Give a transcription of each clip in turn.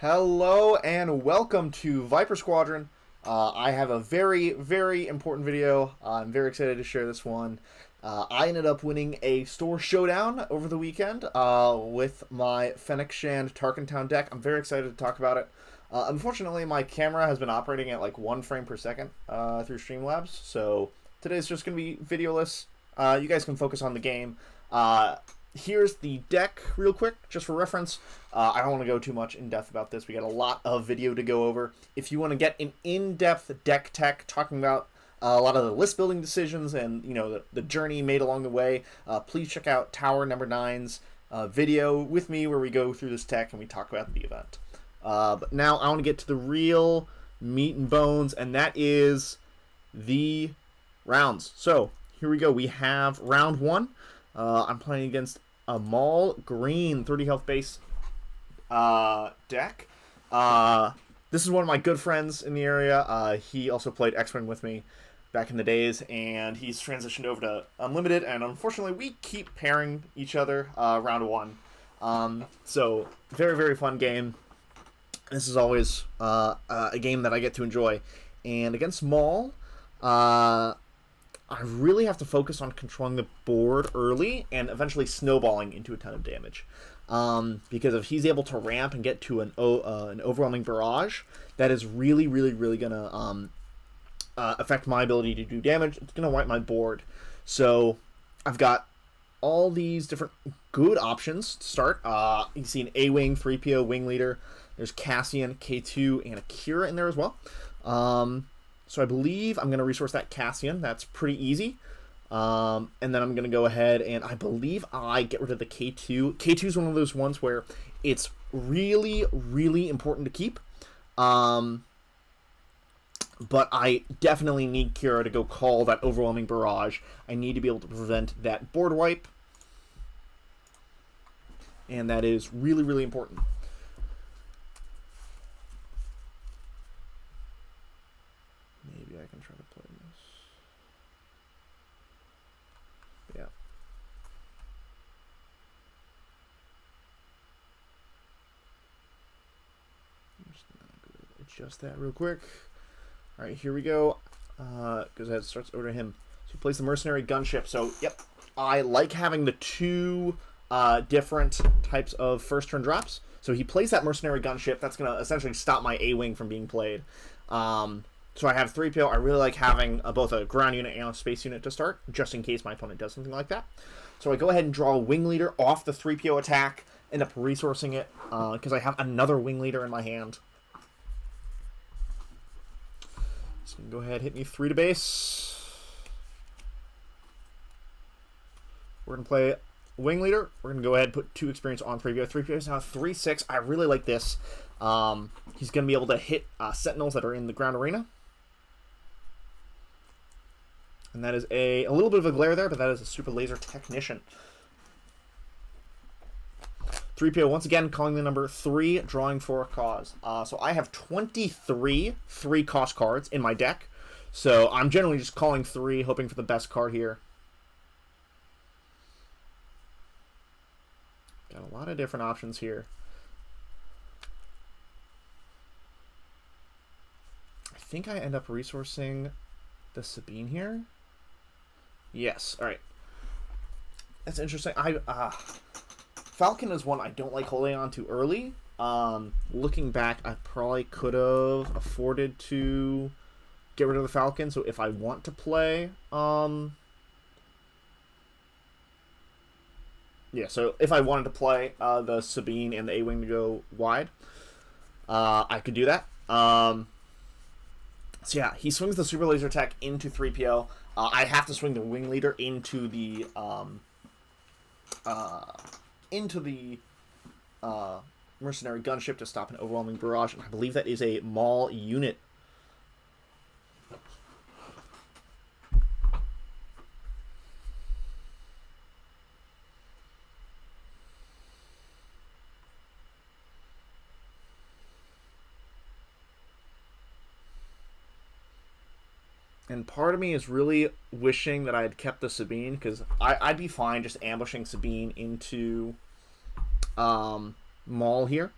Hello and welcome to Viper Squadron. I have a very, very important video. I'm very excited to share this one. I ended up winning a store showdown over the weekend with my Fennec Shand TTown deck. I'm very excited to talk about it. Unfortunately, my camera has been operating at like 1 frame per second through Streamlabs, so today's just going to be videoless. You guys can focus on the game. Here's the deck real quick, just for reference. I don't want to go too much in depth about this. We got a lot of video to go over. If you want to get an in-depth deck tech talking about a lot of the list building decisions and the journey made along the way, please check out Tower Number 9's video with me where we go through this tech and we talk about the event. But now I want to get to the real meat and bones, and that is the rounds. So here we go. We have round 1. I'm playing against a Maul Green 30 health base deck. This is one of my good friends in the area. He also played X-Wing with me back in the days, and he's transitioned over to Unlimited, and unfortunately we keep pairing each other round 1. So very, very fun game. This is always a game that I get to enjoy. And against Maul, I really have to focus on controlling the board early and eventually snowballing into a ton of damage. Because if he's able to ramp and get to an overwhelming barrage, that is really, really, really going to affect my ability to do damage. It's going to wipe my board. So I've got all these different good options to start. You see an A-Wing, 3PO, Wing Leader. There's Cassian, K2, and Akira in there as well. So I believe I'm going to resource that Cassian. That's pretty easy. And then I'm going to go ahead and I believe I get rid of the K2. K2 is one of those ones where it's really, really important to keep. But I definitely need Kira to go call that overwhelming barrage. I need to be able to prevent that board wipe. And that is really, really important. Maybe I can try to play this. Yeah. I'm just gonna adjust that real quick. All right, here we go. Goes ahead, starts over to him. So he plays the mercenary gunship. So, yep, I like having the two different types of first turn drops. So he plays that mercenary gunship. That's going to essentially stop my A-Wing from being played. So I have 3PO. I really like having both a ground unit and a space unit to start, just in case my opponent does something like that. So I go ahead and draw a Wing Leader off the 3PO attack, end up resourcing it, because I have another Wing Leader in my hand. So go ahead, hit me 3 to base. We're going to play Wing Leader. We're going to go ahead and put 2 experience on 3PO. 3PO is now 3/6. I really like this. He's going to be able to hit Sentinels that are in the ground arena. And that is a little bit of a glare there, but that is a Super Laser Technician. 3PO, once again, calling the number 3, drawing for a cause. So I have 23 3-cost cards in my deck. So I'm generally just calling 3, hoping for the best card here. Got a lot of different options here. I think I end up resourcing the Sabine here. Yes, all right. That's interesting. Falcon is one I don't like holding on to early. Looking back, I probably could have afforded to get rid of the Falcon. So if I want to play, yeah. So if I wanted to play the Sabine and the A-Wing to go wide, I could do that. So yeah, he swings the Super Laser Attack into 3PO. I have to swing the Wing Leader into the mercenary gunship to stop an overwhelming barrage, and I believe that is a Maul unit. And part of me is really wishing that I had kept the Sabine, because I'd be fine just ambushing Sabine into Maul here.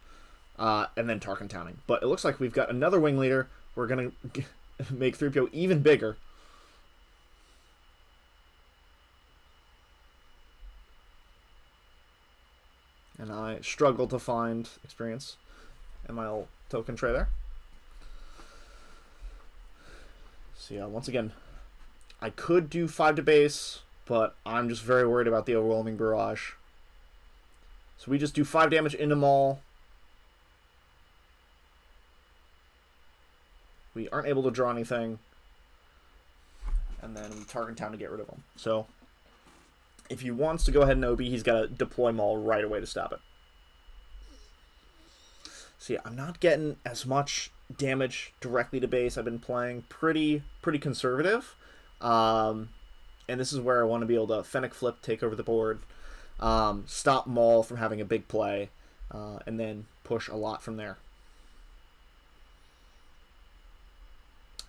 and then Tarkin Towning. But it looks like we've got another wing leader. We're going to make 3PO even bigger. And I struggle to find experience in my old token tray there. So yeah, once again, I could do 5 to base, but I'm just very worried about the overwhelming barrage. So we just do 5 damage into Maul. We aren't able to draw anything. And then we target town to get rid of him. So if he wants to go ahead and OB, he's got to deploy Maul right away to stop it. So yeah, I'm not getting as much damage directly to base. I've been playing pretty conservative. And this is where I want to be able to Fennec flip, take over the board, stop Maul from having a big play, and then push a lot from there.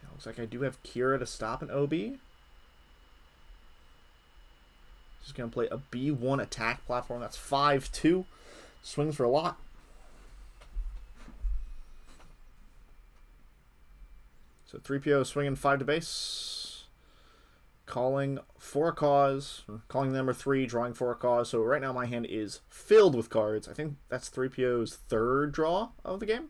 It looks like I do have Kira to stop an OB. Just going to play a B1 attack platform. That's 5-2. Swings for a lot. So 3PO swinging 5 to base. Calling for a cause. Calling number 3, drawing for a cause. So right now my hand is filled with cards. I think that's 3PO's 3rd draw of the game.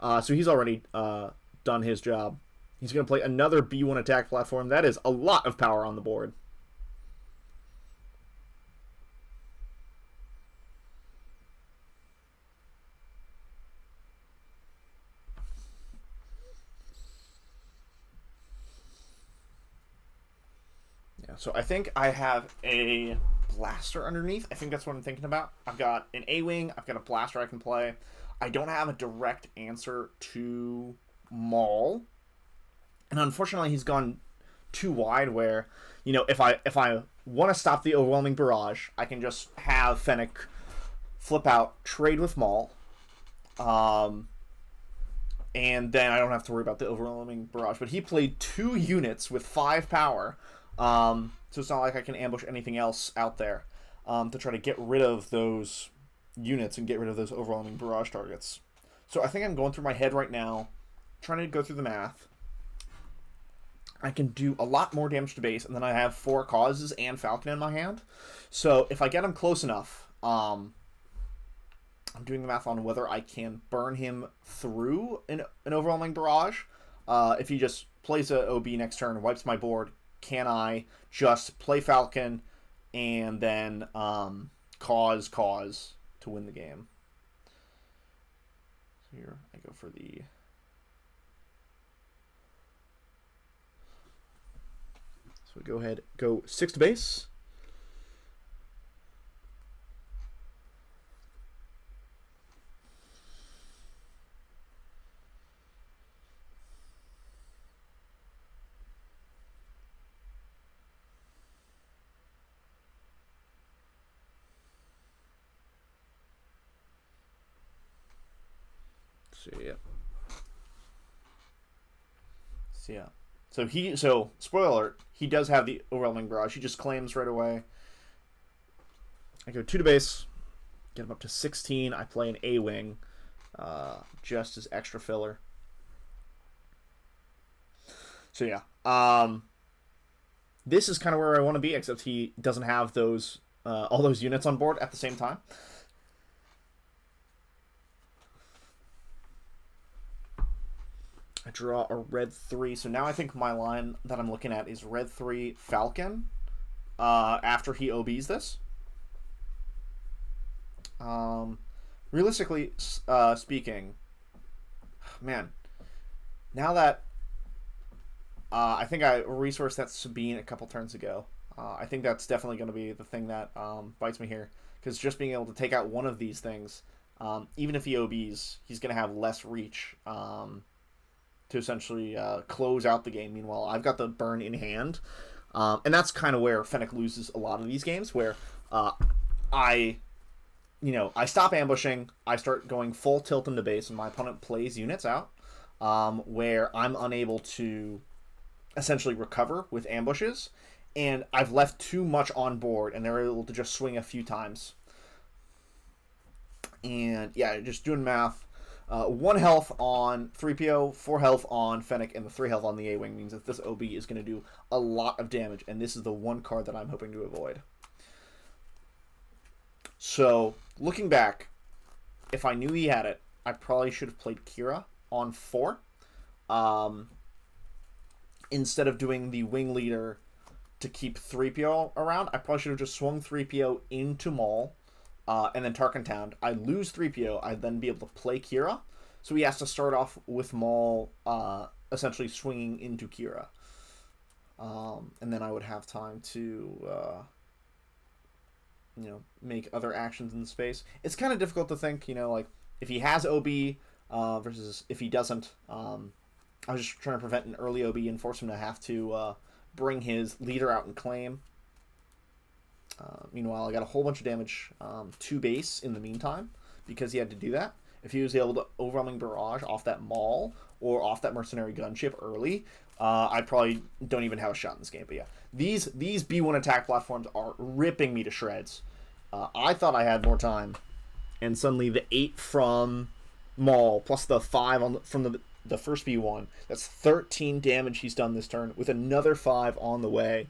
So he's already done his job. He's going to play another B1 attack platform. That is a lot of power on the board. So I think I have a blaster underneath. I think that's what I'm thinking about. I've got an A-Wing. I've got a blaster I can play. I don't have a direct answer to Maul. And unfortunately, he's gone too wide where, you know, if I want to stop the overwhelming barrage, I can just have Fennec flip out, trade with Maul. And then I don't have to worry about the overwhelming barrage. But he played 2 units with 5 power. So it's not like I can ambush anything else out there to try to get rid of those units and get rid of those overwhelming barrage targets. So I think I'm going through my head right now, trying to go through the math. I can do a lot more damage to base, and then I have 4 causes and Falcon in my hand. So if I get him close enough, I'm doing the math on whether I can burn him through an overwhelming barrage. If he just plays a OB next turn, wipes my board, can I just play Falcon and then cause to win the game? So here I go for the... So go ahead, go 6 to base. So spoiler alert, he does have the overwhelming barrage. He just claims right away. I go 2 to base, get him up to 16. I play an A-Wing, just as extra filler. So yeah, this is kind of where I want to be, except he doesn't have those all those units on board at the same time. I draw a red 3, so now I think my line that I'm looking at is red 3 Falcon after he OBs this. Realistically speaking, man, now that I think I resourced that Sabine a couple turns ago, I think that's definitely going to be the thing that bites me here, because just being able to take out one of these things, even if he OBs, he's going to have less reach to essentially close out the game. Meanwhile, I've got the burn in hand. And that's kind of where Fennec loses a lot of these games, where I stop ambushing, I start going full tilt into base, and my opponent plays units out, where I'm unable to essentially recover with ambushes, and I've left too much on board, and they're able to just swing a few times. And yeah, just doing math. 1 health on 3PO, 4 health on Fennec, and the 3 health on the A-Wing means that this OB is going to do a lot of damage, and this is the one card that I'm hoping to avoid. So, looking back, if I knew he had it, I probably should have played Kira on 4. Instead of doing the Wing Leader to keep 3PO around, I probably should have just swung 3PO into Maul, and then Tarkin Town. I lose 3PO, I'd then be able to play Kira. So he has to start off with Maul essentially swinging into Kira. And then I would have time to, make other actions in the space. It's kind of difficult to think, like, if he has OB versus if he doesn't. I was just trying to prevent an early OB and force him to have to bring his leader out and claim. Meanwhile, I got a whole bunch of damage to base in the meantime because he had to do that. If he was able to overwhelming barrage off that Maul or off that mercenary gunship early, I probably don't even have a shot in this game. But yeah, these B1 attack platforms are ripping me to shreds. I thought I had more time, and suddenly the 8 from Maul plus the 5 from the first B1, that's 13 damage he's done this turn with another 5 on the way.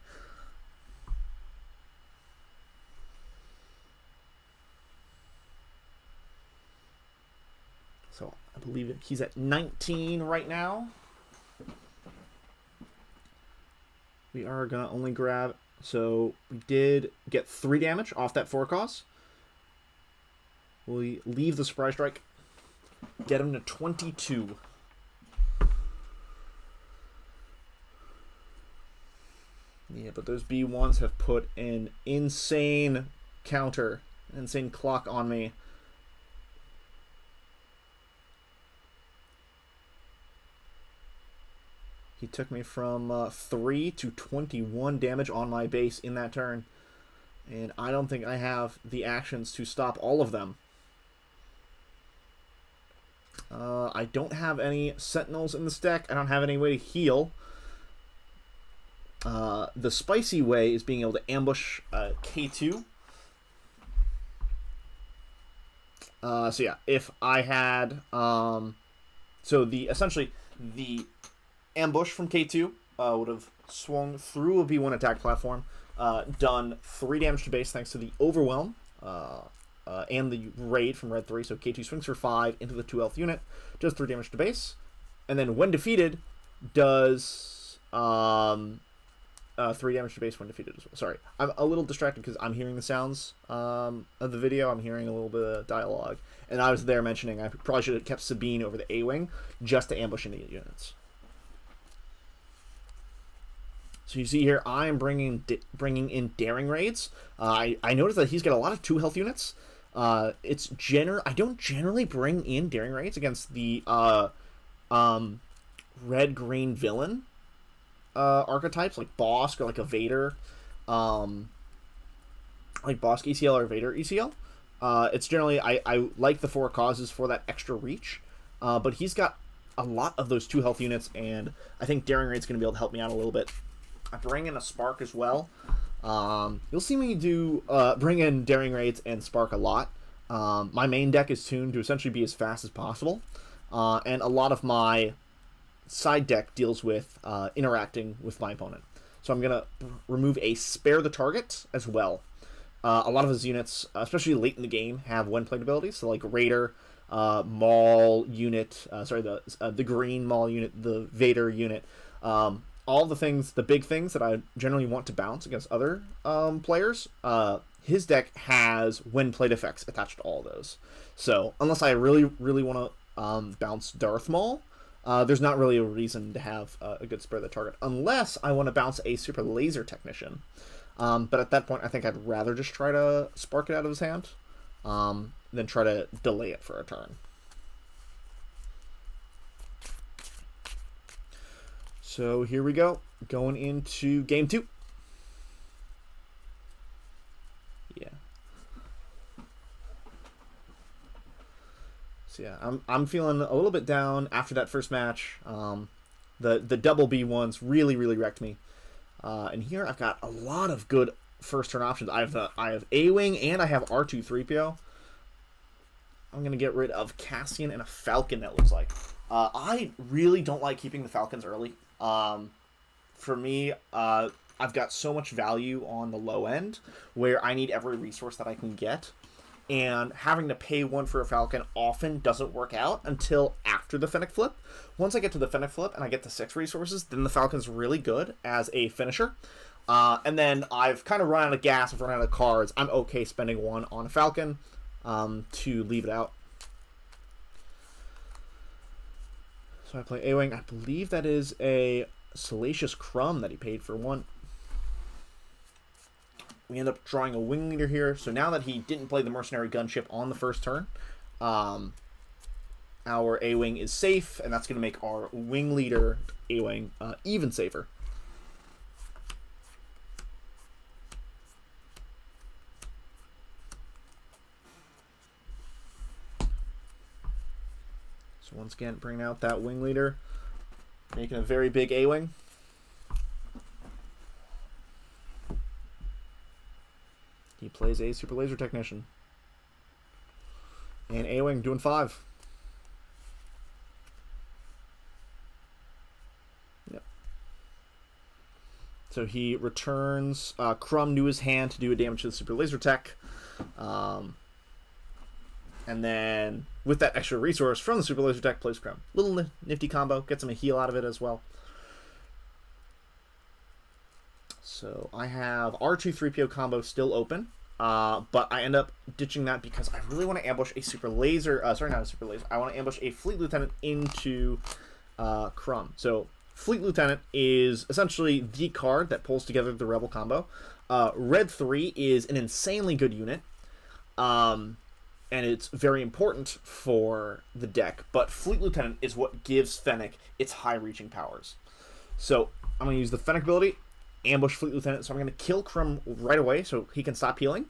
So I believe he's at 19 right now. We are going to only grab... So we did get 3 damage off that 4 cause. We leave the surprise strike. Get him to 22. Yeah, but those B1s have put an insane counter, an insane clock on me. He took me from 3 to 21 damage on my base in that turn. And I don't think I have the actions to stop all of them. I don't have any Sentinels in this deck. I don't have any way to heal. The spicy way is being able to ambush K2. So yeah, if I had... essentially, the ambush from K2 would have swung through a B1 attack platform, done 3 damage to base thanks to the Overwhelm and the Raid from Red 3. So K2 swings for 5 into the 2 health unit, does 3 damage to base, and then when defeated, does 3 damage to base when defeated as well. Sorry, I'm a little distracted because I'm hearing the sounds of the video. I'm hearing a little bit of dialogue, and I was there mentioning I probably should have kept Sabine over the A-Wing just to ambush any units. So you see here, I am bringing in Daring Raids. I noticed that he's got a lot of 2 health units. I don't generally bring in Daring Raids against the red-green villain archetypes, like Bosk or like a Vader, like Bosk ECL or Vader ECL. It's generally, I like the 4 causes for that extra reach, but he's got a lot of those 2 health units, and I think Daring Raid's going to be able to help me out a little bit. I bring in a Spark as well. You'll see me do bring in Daring Raids and Spark a lot. My main deck is tuned to essentially be as fast as possible, and a lot of my side deck deals with interacting with my opponent. So I'm going to remove a Spare the Target as well. A lot of his units, especially late in the game, have one-plate abilities. So like Raider, Maul unit, the green Maul unit, the Vader unit. All the things, the big things that I generally want to bounce against other players, his deck has when-played effects attached to all those. So unless I really, really want to bounce Darth Maul, there's not really a reason to have a good Spare the Target, unless I want to bounce a Super Laser Technician. But at that point, I think I'd rather just try to Spark it out of his hand than try to delay it for a turn. So here we go, going into game 2. Yeah. So yeah, I'm feeling a little bit down after that first match. The double B1s really wrecked me. And here I've got a lot of good first turn options. I have A-Wing and I have R2-3PO. I'm going to get rid of Cassian and a Falcon, it looks like. I really don't like keeping the Falcons early. For me, I've got so much value on the low end where I need every resource that I can get. And having to pay 1 for a Falcon often doesn't work out until after the Fennec flip. Once I get to the Fennec flip and I get to 6 resources, then the Falcon's really good as a finisher. And then I've kind of run out of gas, I've run out of cards. I'm okay spending 1 on a Falcon to leave it out. So I play A-Wing. I believe that is a Salacious Crumb that he paid for 1. We end up drawing a wing leader here. So now that he didn't play the mercenary gunship on the first turn, our A-Wing is safe, and that's going to make our wing leader A-Wing even safer. So once again, bringing out that wing leader, making a very big A-Wing. He plays a Super Laser Technician. And A-Wing doing 5. Yep. So he returns Crumb to his hand to do a damage to the Super Laser Tech. And then with that extra resource from the Super Laser Tech, plays Crumb. Little nifty combo. Gets him a heal out of it as well. So I have R2-3PO combo still open, but I end up ditching that because I really want to ambush a Super Laser, sorry, not a Super Laser, I want to ambush a Fleet Lieutenant into Crumb. So Fleet Lieutenant is essentially the card that pulls together the Rebel combo. Red 3 is an insanely good unit, and it's very important for the deck, but Fleet Lieutenant is what gives Fennec its high-reaching powers. So I'm going to use the Fennec ability, ambush Fleet Lieutenant, so I'm going to kill Crumb right away so he can stop healing.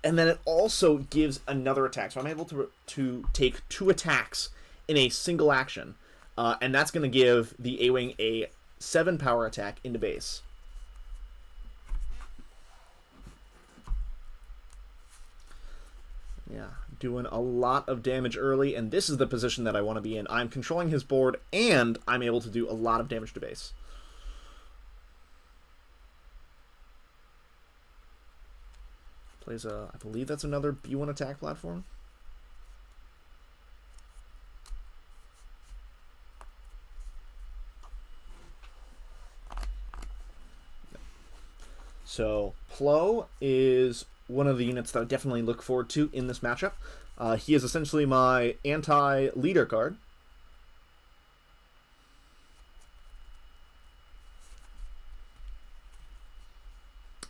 And then it also gives another attack, so I'm able to take 2 attacks in a single action, and that's going to give the A-Wing a 7 power attack into base. Yeah, doing a lot of damage early, and this is the position that I want to be in. I'm controlling his board, and I'm able to do a lot of damage to base. Plays a, I believe that's another B1 attack platform. So Plo is one of the units that I definitely look forward to in this matchup. He is essentially my anti-leader card.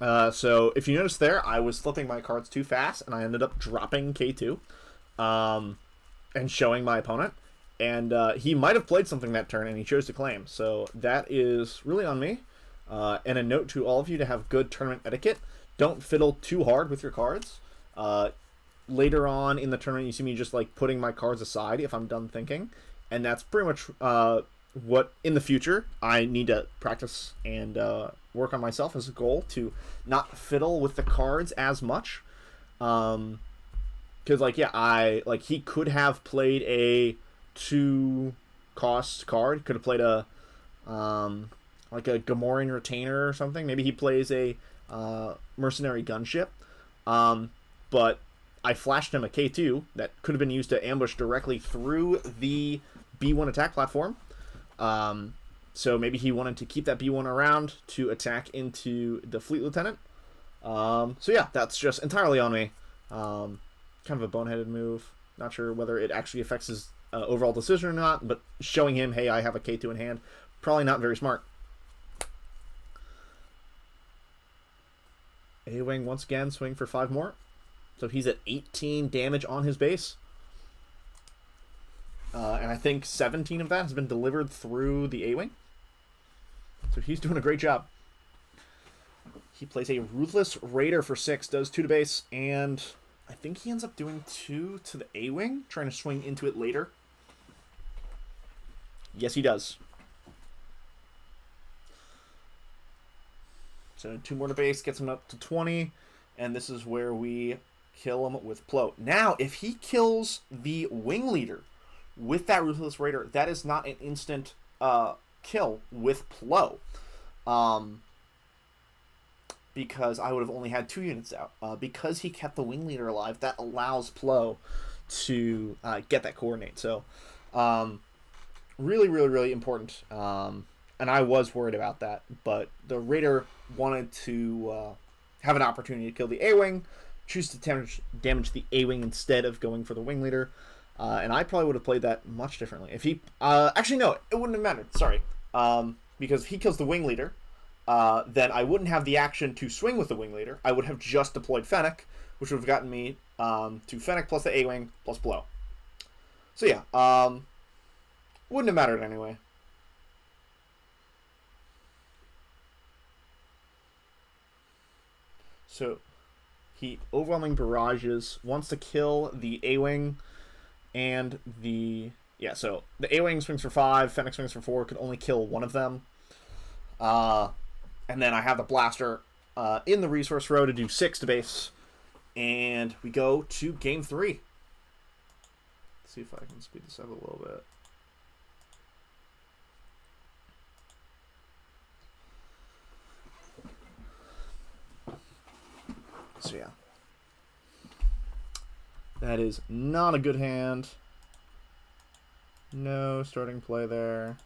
So if you notice there, I was flipping my cards too fast, and I ended up dropping K2 and showing my opponent. And he might have played something that turn, and he chose to claim. So that is really on me. And a note to all of you to have good tournament etiquette. Don't fiddle too hard with your cards. Later on in the tournament, you see me just like putting my cards aside if I'm done thinking. And that's pretty much what in the future I need to practice and work on myself as a goal to not fiddle with the cards as much. Because like, yeah, he could have played a 2-cost card. Could have played a like a Gamorrean Retainer or something. Maybe he plays a mercenary gunship. But I flashed him a K2 that could have been used to ambush directly through the B1 attack platform. So maybe he wanted to keep that B1 around to attack into the Fleet Lieutenant. So yeah, that's just entirely on me. Kind of a boneheaded move. Not sure whether it actually affects his overall decision or not, but showing him, hey, I have a K2 in hand, probably not very smart. A-Wing once again swing for 5 more. So he's at 18 damage on his base. And I think 17 of that has been delivered through the A-Wing. So he's doing a great job. He plays a Ruthless Raider for 6, does 2 to base, and I think he ends up doing 2 to the A-Wing, trying to swing into it later. Yes, he does. So 2 more to base, gets him up to 20, and this is where we kill him with Plo. Now, if he kills the wing leader with that Ruthless Raider, that is not an instant kill with Plo. Because I would have only had 2 units out. Because he kept the wing leader alive, that allows Plo to get that coordinate. So, really, really, really important. And I was worried about that, but the Raider wanted to have an opportunity to kill the A-Wing, choose to damage the A-Wing instead of going for the wing leader, and I probably would have played that much differently. If he... actually, no, it wouldn't have mattered, sorry. Because if he kills the wing leader, then I wouldn't have the action to swing with the wing leader. I would have just deployed Fennec, which would have gotten me to Fennec plus the A-Wing plus Plo. So yeah, wouldn't have mattered anyway. So he overwhelming barrages, wants to kill the A-Wing and the... Yeah, so the A-Wing swings for 5, Fennec swings for 4, could only kill one of them. And then I have the blaster in the resource row to do 6 to base. And we go to game 3. Let's see if I can speed this up a little bit. So yeah, that is not a good hand. No starting play there.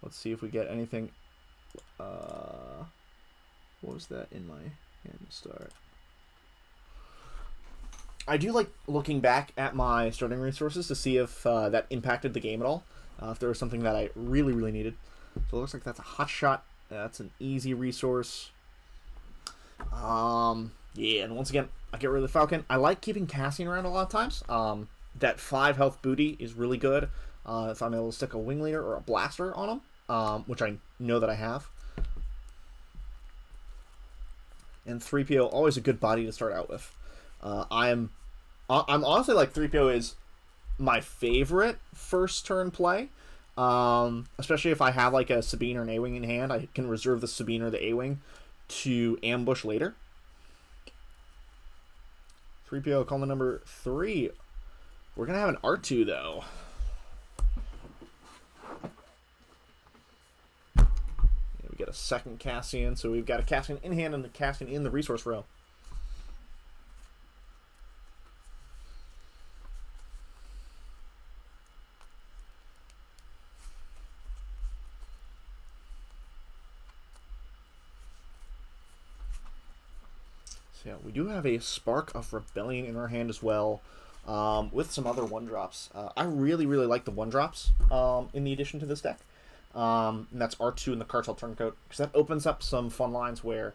Let's see if we get anything. What was that in my hand to start? I do like looking back at my starting resources to see if that impacted the game at all. If there was something that I really, really needed. So it looks like that's a hot shot. That's an easy resource. Yeah, and once again, I get rid of the Falcon. I like keeping Cassian around a lot of times. That 5 health booty is really good if I'm able to stick a wing leader or a blaster on him, which I know that I have. And 3PO, always a good body to start out with. I'm honestly like 3PO is my favorite first turn play. Especially if I have like a Sabine or an A-Wing in hand, I can reserve the Sabine or the A-Wing to ambush later. 3PO calling the number 3. We're going to have an R2, though. Yeah, we get a second Cassian, so we've got a Cassian in hand and a Cassian in the resource row. Yeah, we do have a Spark of Rebellion in our hand as well, with some other 1-drops. I really, really like the 1-drops in the addition to this deck. And that's R2 and the Cartel Turncoat, because that opens up some fun lines where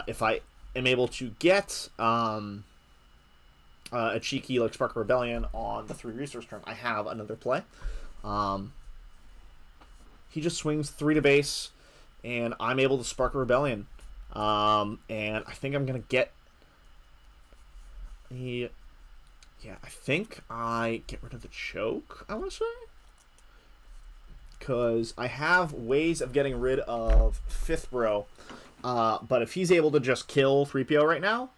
if I am able to get a cheeky like Spark of Rebellion on the 3 resource turn, I have another play. He just swings 3 to base, and I'm able to Spark of Rebellion. And I think I'm going to get the... Yeah, I think I get rid of the choke, I want to say. Because I have ways of getting rid of 5th Bro. But if he's able to just kill 3PO right now...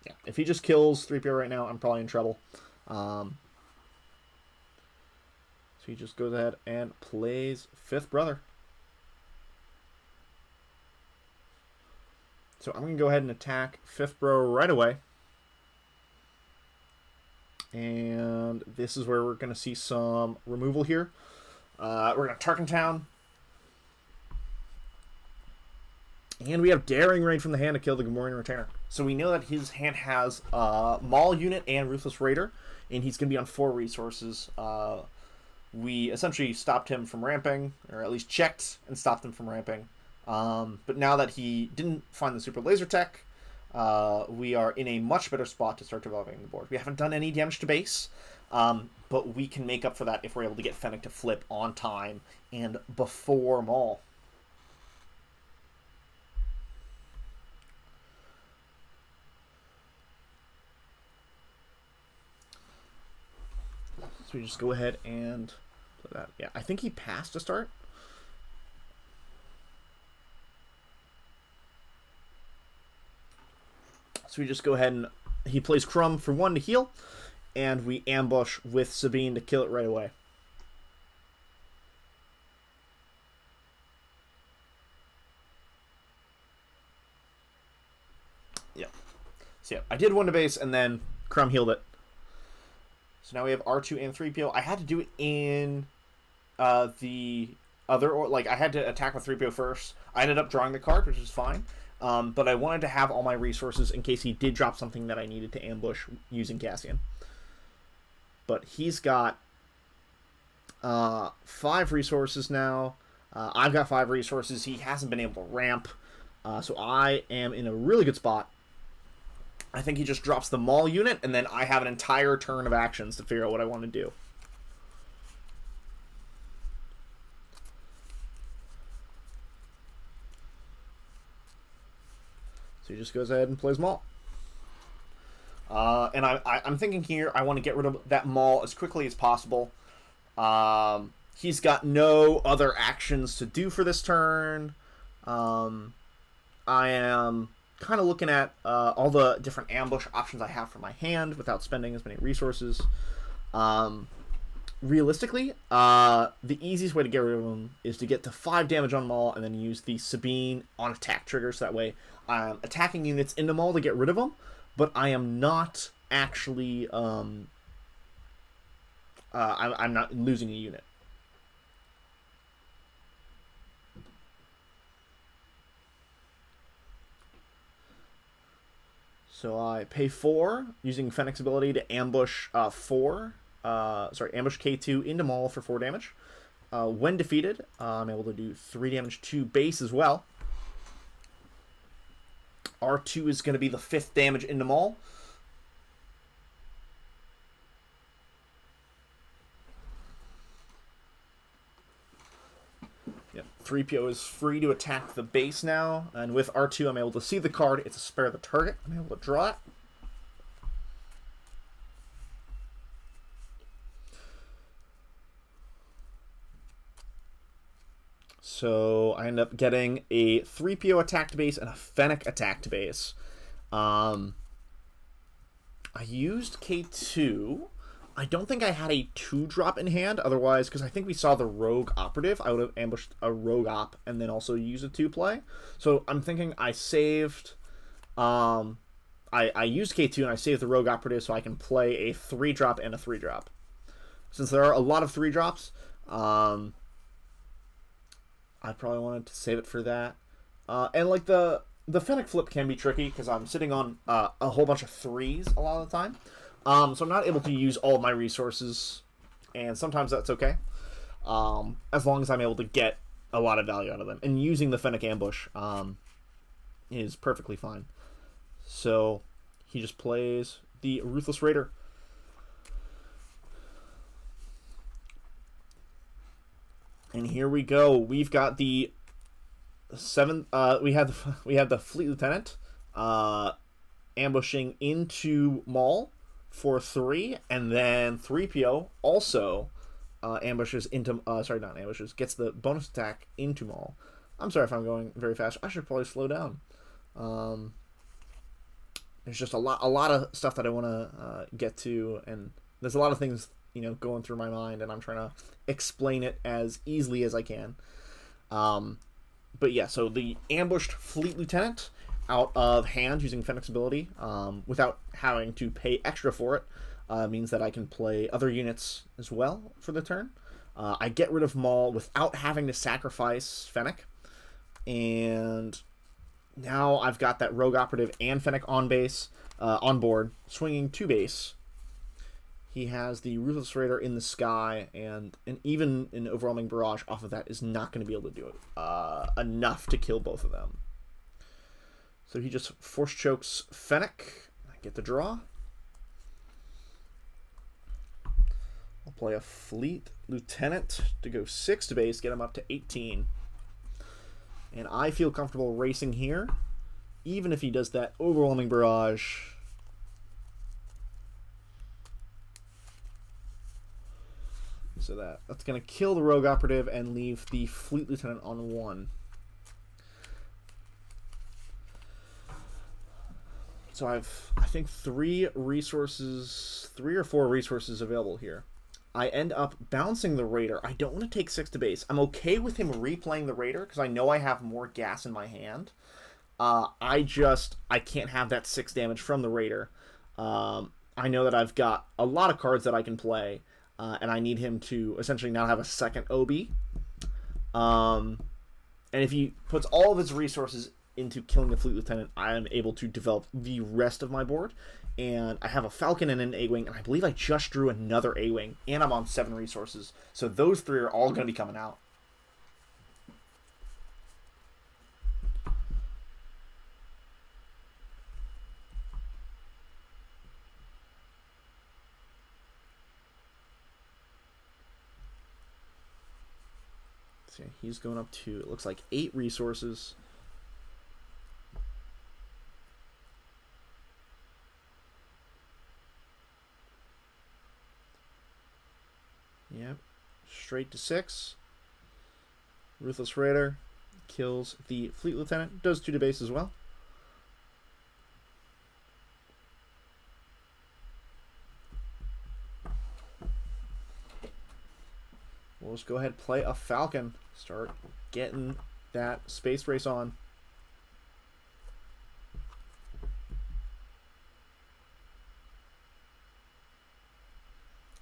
yeah, if he just kills 3PO right now, I'm probably in trouble. So he just goes ahead and plays 5th Brother. So I'm going to go ahead and attack 5th Bro right away. And this is where we're going to see some removal here. We're going to TTown. And we have Daring Raid from the hand to kill the Gamorrean Retainer. So we know that his hand has Maul Unit and Ruthless Raider, and he's going to be on 4 resources. We essentially stopped him from ramping, or at least checked and stopped him from ramping. But now that he didn't find the Super Laser Tech, we are in a much better spot to start developing the board. We haven't done any damage to base, but we can make up for that if we're able to get Fennec to flip on time and before Maul. So we just go ahead and play that. Yeah, I think he passed to start. So we just go ahead and he plays Crumb for 1 to heal, and we ambush with Sabine to kill it right away. Yeah. So yeah, I did 1 to base, and then Crumb healed it. So now we have R2 and 3PO. I had to do it in the other, or like I had to attack with 3PO first. I ended up drawing the card, which is fine. But I wanted to have all my resources in case he did drop something that I needed to ambush using Cassian. But he's got 5 resources now. I've got 5 resources. He hasn't been able to ramp. So I am in a really good spot. I think he just drops the Maul unit, and then I have an entire turn of actions to figure out what I want to do. So he just goes ahead and plays Maul. And I'm thinking here I want to get rid of that Maul as quickly as possible. He's got no other actions to do for this turn. I am kind of looking at all the different ambush options I have for my hand without spending as many resources. Realistically, the easiest way to get rid of him is to get to 5 damage on Maul and then use the Sabine on attack triggers. That way I'm attacking units into Maul to get rid of him, but I am not actually I'm not losing a unit. So I pay 4 using Fennec's ability to ambush ambush K2 into Maul for 4 damage. When defeated, I'm able to do 3 damage to base as well. R2 is going to be the 5th damage into Maul. Yep. 3PO is free to attack the base now, and with R2 I'm able to see the card. It's a spare the target. I'm able to draw it. So I end up getting a 3PO attacked base and a Fennec attacked base. I used K2. I don't think I had a 2-drop in hand. Otherwise, because I think we saw the Rogue Operative, I would have ambushed a Rogue Op and then also used a 2-play. So I'm thinking I saved... I used K2 and I saved the Rogue Operative so I can play a 3-drop and a 3-drop. Since there are a lot of 3-drops... I probably wanted to save it for that. And like the Fennec flip can be tricky because I'm sitting on a whole bunch of 3s a lot of the time. So I'm not able to use all of my resources, and sometimes that's okay. As long as I'm able to get a lot of value out of them. And using the Fennec ambush is perfectly fine. So he just plays the Ruthless Raider. And here we go. We've got the 7th. We have the Fleet Lieutenant ambushing into Maul for 3, and then 3PO also ambushes into. Sorry, not ambushes. Gets the bonus attack into Maul. I'm sorry if I'm going very fast. I should probably slow down. There's just a lot of stuff that I want to get to, and there's a lot of things going through my mind, and I'm trying to explain it as easily as I can. But yeah, so the ambushed Fleet Lieutenant out of hand using Fennec's ability, without having to pay extra for it, means that I can play other units as well for the turn. I get rid of Maul without having to sacrifice Fennec, and now I've got that Rogue Operative and Fennec on board, swinging to base. He has the Ruthless Raider in the sky, and even an Overwhelming Barrage off of that is not going to be able to do it enough to kill both of them. So he just force chokes Fennec. I get the draw. I'll play a Fleet Lieutenant to go 6 to base, get him up to 18. And I feel comfortable racing here, even if he does that Overwhelming Barrage. So that's going to kill the Rogue Operative and leave the Fleet Lieutenant on 1. So I think, 3 or 4 resources available here. I end up bouncing the Raider. I don't want to take 6 to base. I'm okay with him replaying the Raider because I know I have more gas in my hand. I can't have that 6 damage from the Raider. I know that I've got a lot of cards that I can play, and I need him to essentially now have a second OB. And if he puts all of his resources into killing the Fleet Lieutenant, I am able to develop the rest of my board. And I have a Falcon and an A-Wing, and I believe I just drew another A-Wing, and I'm on 7 resources. So those 3 are all going to be coming out. See, he's going up to, it looks like 8 resources. Yep, straight to 6. Ruthless Raider kills the Fleet Lieutenant. Does 2 to base as well. We'll just go ahead and play a Falcon. Start getting that space race on.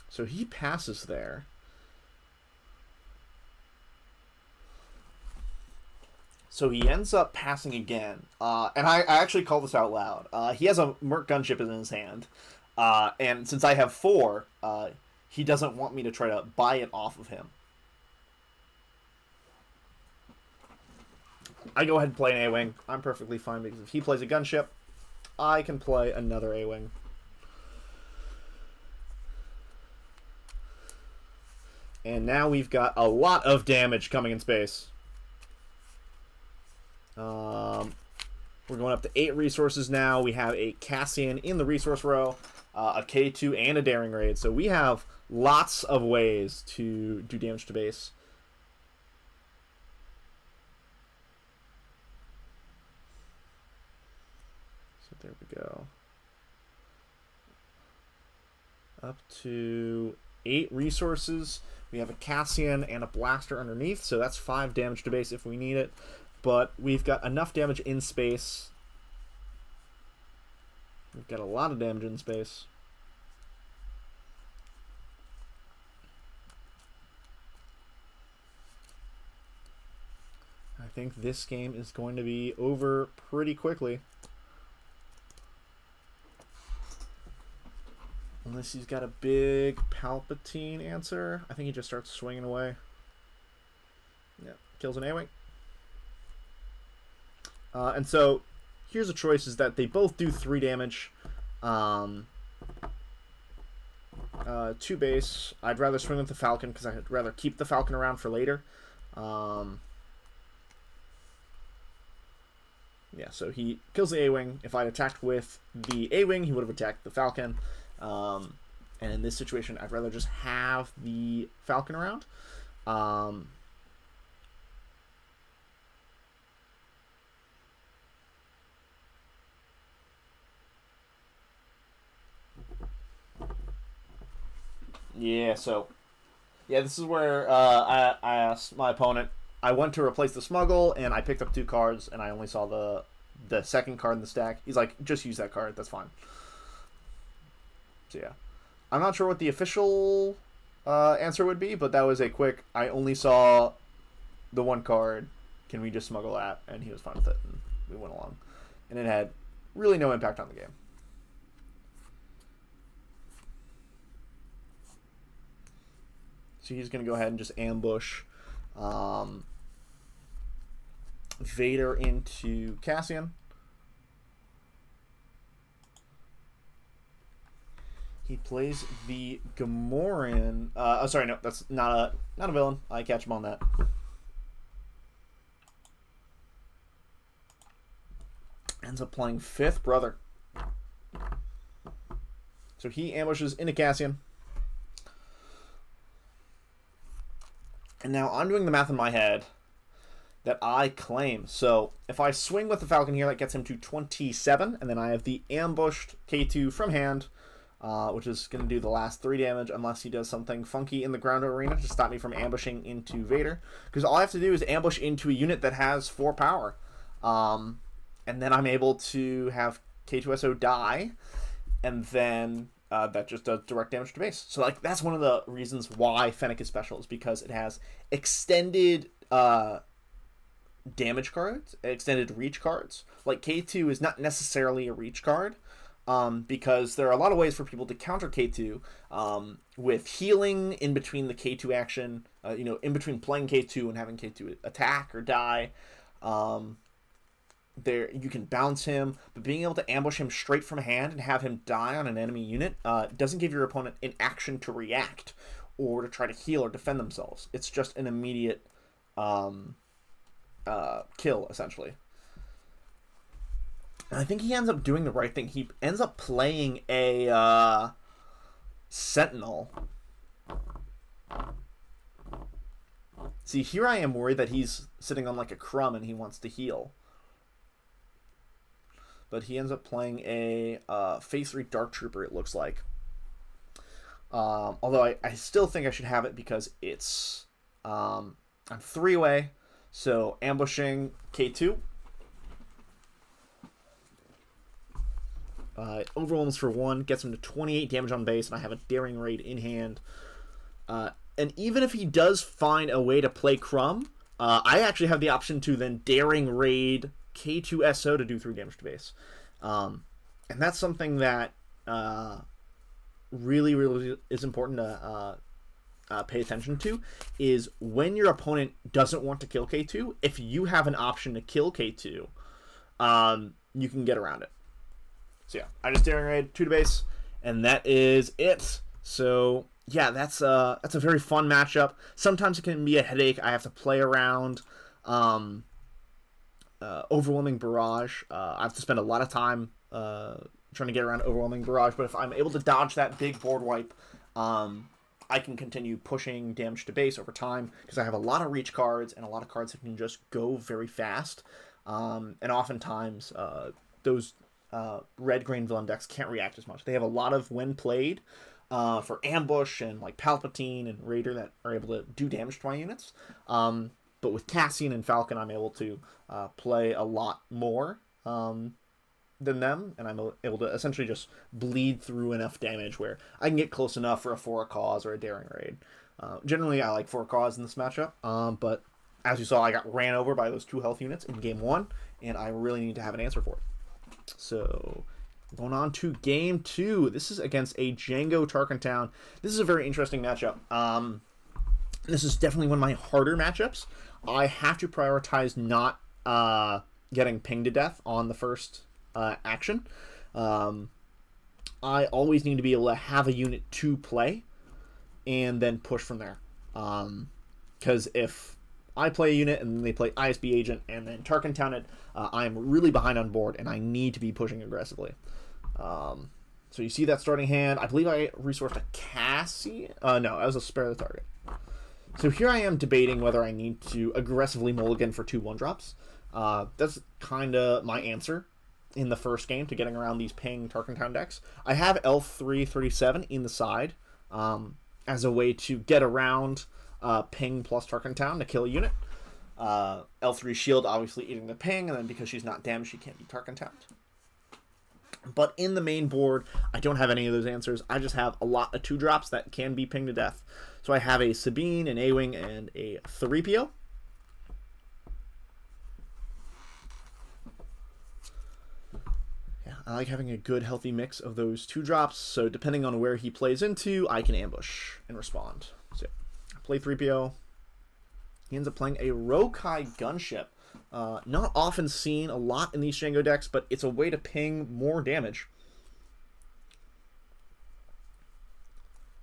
So he passes there. So he ends up passing again. And I actually call this out loud. He has a Merc gunship in his hand. And since I have 4, he doesn't want me to try to buy it off of him. I go ahead and play an A-Wing. I'm perfectly fine because if he plays a gunship, I can play another A-Wing. And now we've got a lot of damage coming in space. We're going up to 8 resources now. We have a Cassian in the resource row, a K2, and a Daring Raid. So we have lots of ways to do damage to base. So there we go. Up to 8 resources. We have a Cassian and a Blaster underneath, so that's 5 damage to base if we need it. But we've got enough damage in space. We've got a lot of damage in space. I think this game is going to be over pretty quickly. Unless he's got a big Palpatine answer. I think he just starts swinging away. Yeah, kills an A-Wing. And so, here's a choice, is that they both do 3 damage. 2 base. I'd rather swing with the Falcon because I'd rather keep the Falcon around for later. Yeah, so he kills the A-Wing. If I'd attacked with the A-Wing, he would have attacked the Falcon. And in this situation, I'd rather just have the Falcon around. Yeah, so... Yeah, this is where I asked my opponent. I went to replace the smuggle, and I picked up 2 cards, and I only saw the second card in the stack. He's like, just use that card, that's fine. So yeah. I'm not sure what the official answer would be, but that was a quick, I only saw the 1 card, can we just smuggle that? And he was fine with it, and we went along. And it had really no impact on the game. So he's going to go ahead and just ambush Vader into Cassian. He plays the Gamoran. Oh, sorry, no, that's not a villain. I catch him on that. Ends up playing 5th Brother. So he ambushes into Cassian. And now I'm doing the math in my head. that I claim. So if I swing with the Falcon here, that gets him to 27, and then I have the ambushed K2 from hand, which is going to do the last 3 damage unless he does something funky in the ground arena to stop me from ambushing into Vader. Because all I have to do is ambush into a unit that has 4 power. And then I'm able to have K2SO die, and then that just does direct damage to base. So like that's one of the reasons why Fennec is special, is because it has extended damage cards, extended reach cards. Like K2 is not necessarily a reach card, because there are a lot of ways for people to counter K2 with healing in between the K2 action, in between playing K2 and having K2 attack or die. There you can bounce him, but being able to ambush him straight from hand and have him die on an enemy unit doesn't give your opponent an action to react or to try to heal or defend themselves. It's just an immediate kill, essentially. And I think he ends up doing the right thing. He ends up playing a Sentinel. See, here I am worried that he's sitting on like a crumb and he wants to heal. But he ends up playing a Phase 3 Dark Trooper, it looks like. Although I still think I should have it because it's... I'm 3 away. So ambushing K2. It overwhelms for 1, gets him to 28 damage on base, and I have a Daring Raid in hand. And even if he does find a way to play Crumb, I actually have the option to then Daring Raid K2SO to do 3 damage to base. And that's something that really, really is important to pay attention to, is when your opponent doesn't want to kill K2, if you have an option to kill K2, you can get around it. So yeah, I just Daring Raid 2 to base, and that is it. So yeah, that's a very fun matchup. Sometimes it can be a headache. I have to play around Overwhelming Barrage. I have to spend a lot of time trying to get around Overwhelming Barrage, but if I'm able to dodge that big board wipe, I can continue pushing damage to base over time, because I have a lot of reach cards and a lot of cards that can just go very fast. And oftentimes those red-green villain decks can't react as much. They have a lot of when played for ambush and like Palpatine and Raider that are able to do damage to my units. But with Cassian and Falcon, I'm able to play a lot more than them, and I'm able to essentially just bleed through enough damage where I can get close enough for a For a Cause or a Daring Raid. Generally, I like For a Cause in this matchup, but as you saw, I got ran over by those 2 health units in game 1, and I really need to have an answer for it. So, going on to game 2. This is against a Django TTown. This is a very interesting matchup. This is definitely one of my harder matchups. I have to prioritize not getting pinged to death on the first action. I always need to be able to have a unit to play and then push from there. Because if I play a unit and they play ISB agent and then TTown it, I'm really behind on board and I need to be pushing aggressively. So you see that starting hand. I believe I resourced a Cassie. No, I was a spare the target. So here I am debating whether I need to aggressively mulligan for 2 1-drops. That's kind of my answer in the first game to getting around these ping TTown decks. I have L337 in the side as a way to get around ping plus TTown to kill a unit. L3 shield obviously eating the ping, and then because she's not damaged, she can't be TTowned. But in the main board, I don't have any of those answers. I just have a lot of 2-drops that can be pinged to death. So I have a Sabine, an A-Wing, and a 3PO. Yeah, I like having a good, healthy mix of those 2-drops. So depending on where he plays into, I can ambush and respond. So I play 3PO. He ends up playing a Rokai gunship. Not often seen a lot in these Django decks, but it's a way to ping more damage.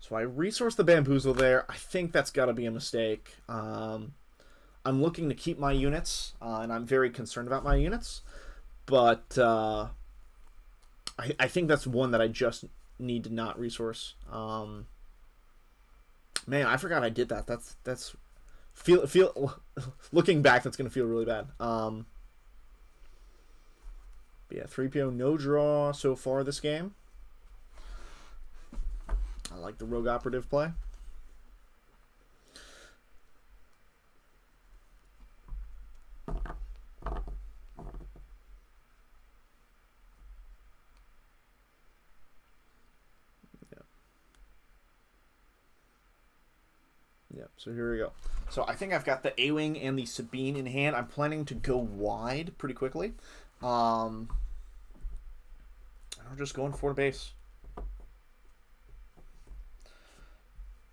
So I resource the Bamboozle there. I think that's got to be a mistake. I'm looking to keep my units, and I'm very concerned about my units. But I think that's one that I just need to not resource. Man, I forgot I did that. That's looking back, that's gonna feel really bad. But yeah, 3PO no draw so far this game. I like the Rogue Operative play. Yep, so here we go. So I think I've got the A-Wing and the Sabine in hand. I'm planning to go wide pretty quickly. I'm just going for the base.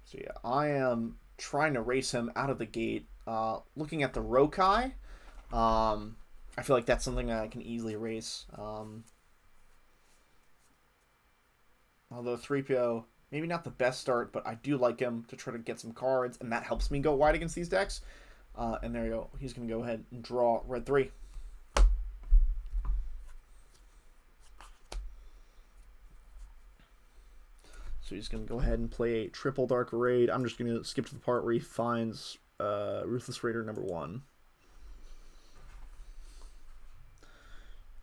So yeah, I am trying to race him out of the gate. Looking at the Rokai, I feel like that's something that I can easily race. Although 3PO, maybe not the best start, but I do like him to try to get some cards, and that helps me go wide against these decks. And there you go. He's going to go ahead and draw red 3. So he's going to go ahead and play a triple Dark Raid. I'm just going to skip to the part where he finds Ruthless Raider number 1.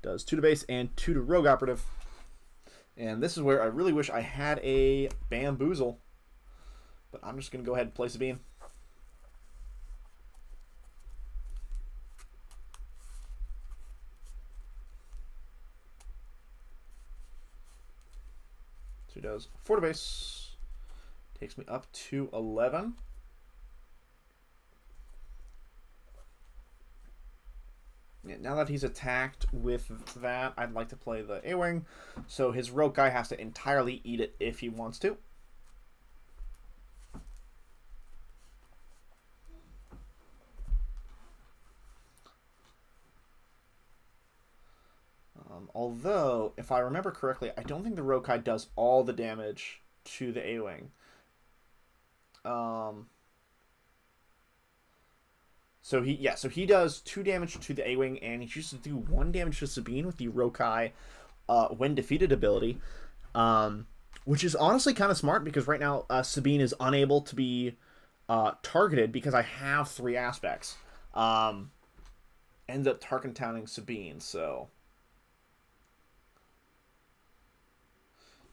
Does 2 to base and 2 to Rogue Operative. And this is where I really wish I had a Bamboozle. But I'm just going to go ahead and play Sabine. So he does 4 to base. Takes me up to 11. Yeah, now that he's attacked with that, I'd like to play the A-Wing. So his Rogue guy has to entirely eat it if he wants to. Although, if I remember correctly, I don't think the Rogue guy does all the damage to the A-Wing. So he does 2 damage to the A-Wing, and he chooses to do 1 damage to Sabine with the Rokai when defeated ability, which is honestly kind of smart because right now Sabine is unable to be targeted because I have 3 aspects. Ends up target-towning Sabine, so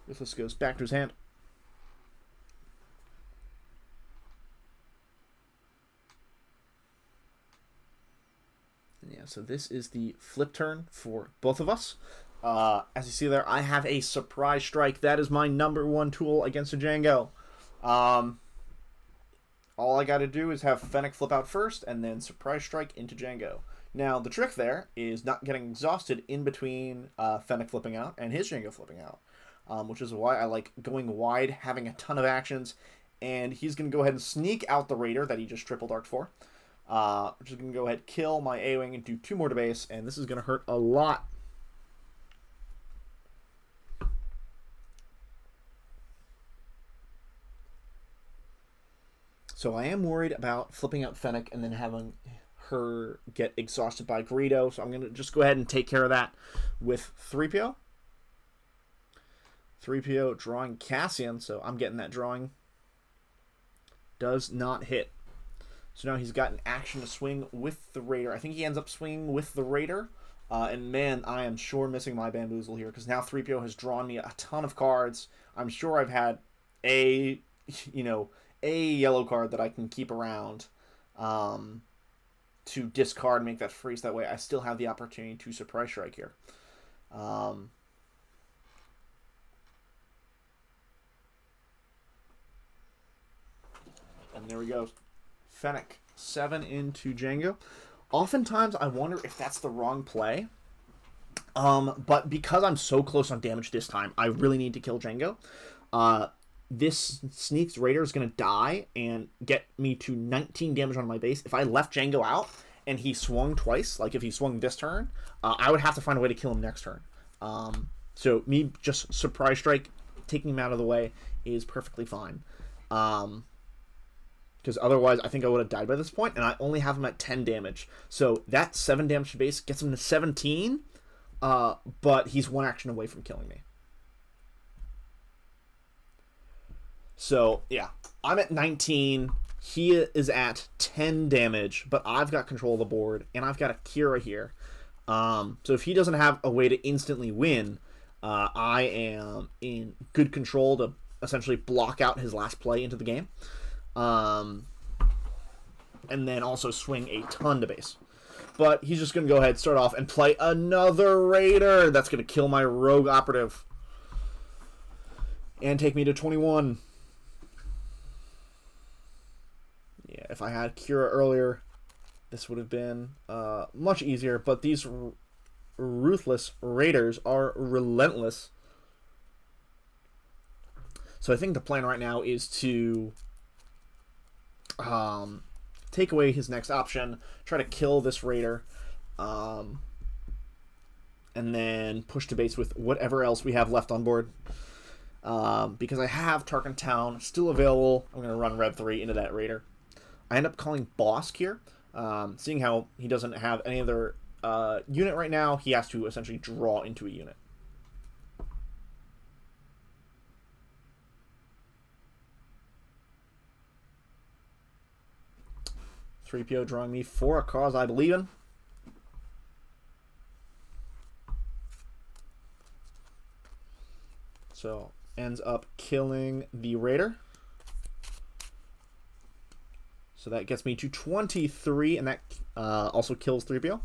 Ruthless goes back to his hand. Yeah, so this is the flip turn for both of us. As you see there, I have a Surprise Strike. That is my number 1 tool against a Django. All I got to do is have Fennec flip out first, and then Surprise Strike into Django. Now, the trick there is not getting exhausted in between Fennec flipping out and his Django flipping out, which is why I like going wide, having a ton of actions, and he's going to go ahead and sneak out the Raider that he just triple darked for. Which is going to go ahead, kill my A-Wing, and do 2 more to base, and this is going to hurt a lot. So I am worried about flipping out Fennec and then having her get exhausted by Greedo, so I'm going to just go ahead and take care of that with 3PO. 3PO drawing Cassian, so I'm getting that drawing. Does not hit. So now he's got an action to swing with the Raider. I think he ends up swinging with the Raider. And man, I am sure missing my Bamboozle here because now 3PO has drawn me a ton of cards. I'm sure I've had a yellow card that I can keep around to discard and make that freeze. That way I still have the opportunity to Surprise Strike here. And there we go. Fennec 7 into Django. Oftentimes I wonder if that's the wrong play. But because I'm so close on damage this time, I really need to kill Django. This Sneaks Raider is going to die and get me to 19 damage on my base. If I left Django out and he swung twice, like if he swung this turn, I would have to find a way to kill him next turn. So me just Surprise Strike, taking him out of the way is perfectly fine. Because otherwise I think I would have died by this point, and I only have him at 10 damage. So that 7 damage to base gets him to 17, but he's 1 action away from killing me. So, yeah, I'm at 19, He is at 10 damage, but I've got control of the board, and I've got a Kira here. So if he doesn't have a way to instantly win, I am in good control to essentially block out his last play into the game. And then also swing a ton to base. But he's just going to go ahead, start off, and play another Raider. That's going to kill my Rogue Operative. And take me to 21. Yeah, if I had Kira earlier, this would have been much easier. But these ruthless Raiders are relentless. So I think the plan right now is to take away his next option, try to kill this Raider, and then push to base with whatever else we have left on board. Because I have TTown still available, I'm going to run Rev 3 into that Raider. I end up calling Bosk here. Seeing how he doesn't have any other unit right now, he has to essentially draw into a unit. .3PO drawing me for a cause I believe in. So ends up killing the Raider. So that gets me to 23, and that also kills 3PO.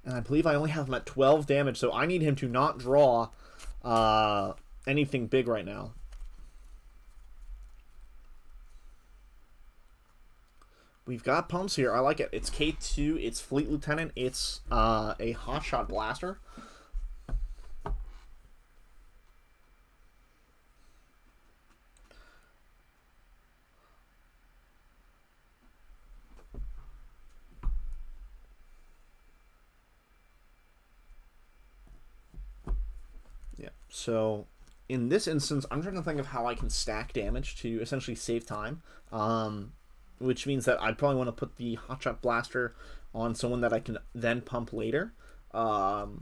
And I believe I only have him at 12 damage, so I need him to not draw anything big right now. We've got pumps here. I like it. It's K2. It's Fleet Lieutenant. It's a Hotshot Blaster. Yeah. So in this instance, I'm trying to think of how I can stack damage to essentially save time. Which means that I'd probably want to put the Hotshot Blaster on someone that I can then pump later. Although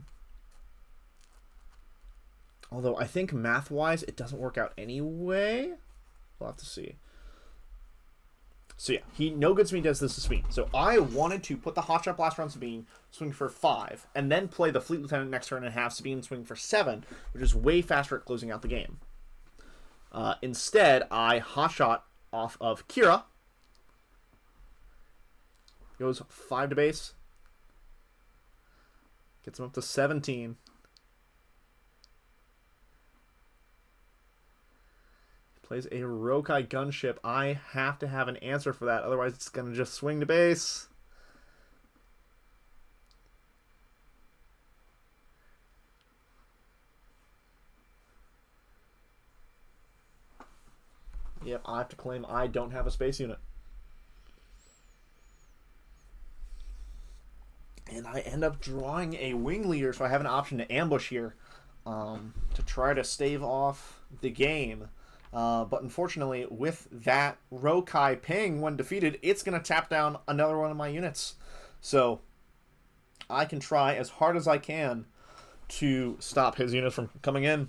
I think math-wise it doesn't work out anyway. We'll have to see. So yeah, no good Sabine does this to Sabine. So I wanted to put the Hotshot Blaster on Sabine, swing for 5, and then play the Fleet Lieutenant next turn and have Sabine swing for 7, which is way faster at closing out the game. Instead, I Hotshot off of Kira. Goes 5 to base. Gets him up to 17. Plays a Rokai gunship. I have to have an answer for that. Otherwise, it's going to just swing to base. Yep, I have to claim I don't have a space unit. And I end up drawing a wing leader, so I have an option to ambush here to try to stave off the game. But unfortunately, with that Rokai ping, when defeated, it's going to tap down another one of my units. So I can try as hard as I can to stop his units from coming in.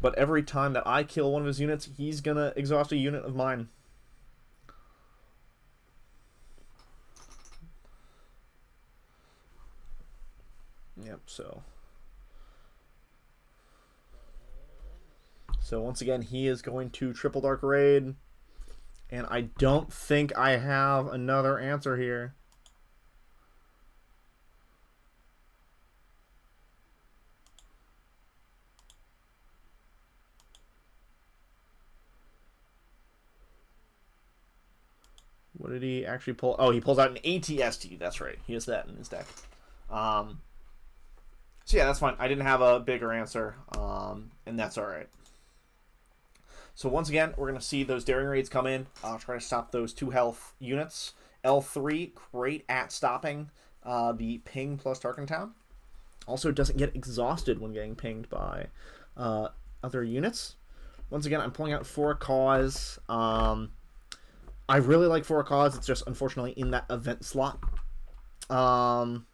But every time that I kill one of his units, he's going to exhaust a unit of mine. Yep, so once again, he is going to triple Dark Raid, and I don't think I have another answer here. What did he actually pull? Oh, he pulls out an ATST. That's right. He has that in his deck. So yeah, that's fine. I didn't have a bigger answer, and that's all right. So once again, we're going to see those Daring Raids come in. I'll try to stop those 2 health units. L3, great at stopping the ping plus TTown. Also doesn't get exhausted when getting pinged by other units. Once again, I'm pulling out For a Cause. I really like For a Cause. It's just unfortunately in that event slot.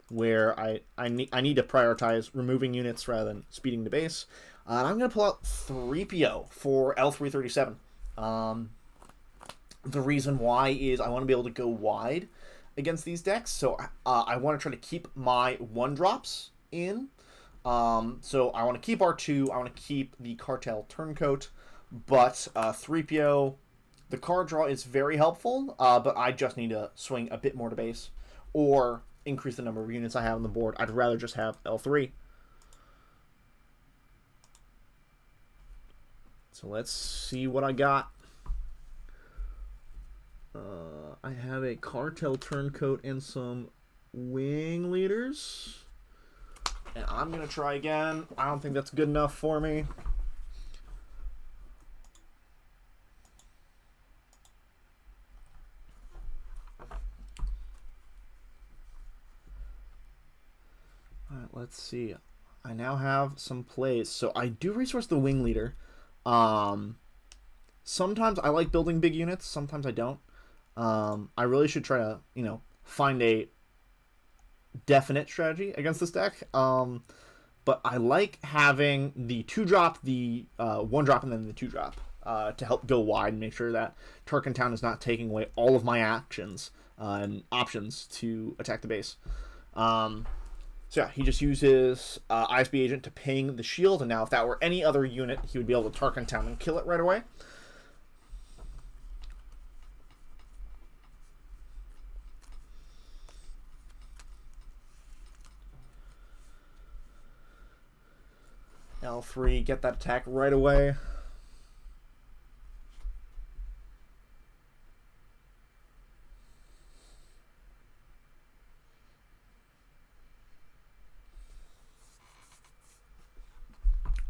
Where I need to prioritize removing units rather than speeding to base. And I'm going to pull out 3PO for L337. The reason why is I want to be able to go wide against these decks, so I want to try to keep my 1-drops in. So I want to keep R2, I want to keep the Cartel Turncoat, but 3PO, the card draw is very helpful, but I just need to swing a bit more to base, or increase the number of units I have on the board. I'd rather just have L3. So let's see what I got. I have a Cartel Turncoat and some Wing Leaders. And I'm going to try again. I don't think that's good enough for me. Alright, let's see. I now have some plays. So I do resource the Wing Leader. Sometimes I like building big units. Sometimes I don't. I really should try to, find a definite strategy against this deck. But I like having the 2-drop, the 1-drop, and then the 2-drop to help go wide and make sure that TTown is not taking away all of my actions and options to attack the base. So yeah, he just uses ISB Agent to ping the shield, and now if that were any other unit, he would be able to TTown and kill it right away. L3, get that attack right away.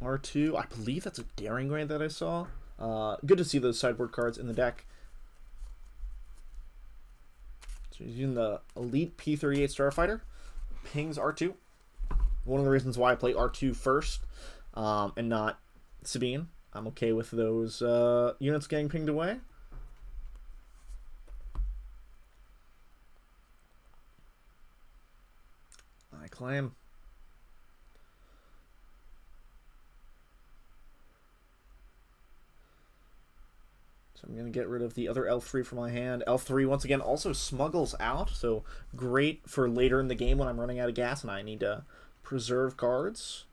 R2, I believe that's a Daring Ray that I saw. Good to see those sideboard cards in the deck. So he's using the Elite P38 Starfighter. Pings R2. One of the reasons why I play R2 first and not Sabine. I'm okay with those units getting pinged away. I claim. So I'm going to get rid of the other L3 from my hand. L3, once again, also smuggles out, so great for later in the game when I'm running out of gas and I need to preserve cards.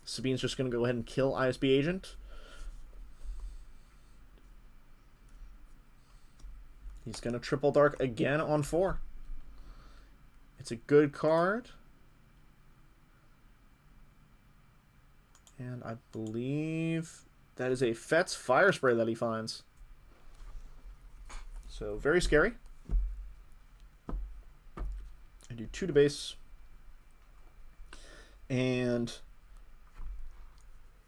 Sabine's just going to go ahead and kill ISB Agent. He's going to Triple Dark again on 4. It's a good card. And I believe that is a Fett's Fire Spray that he finds. So, very scary. I do 2 to base. And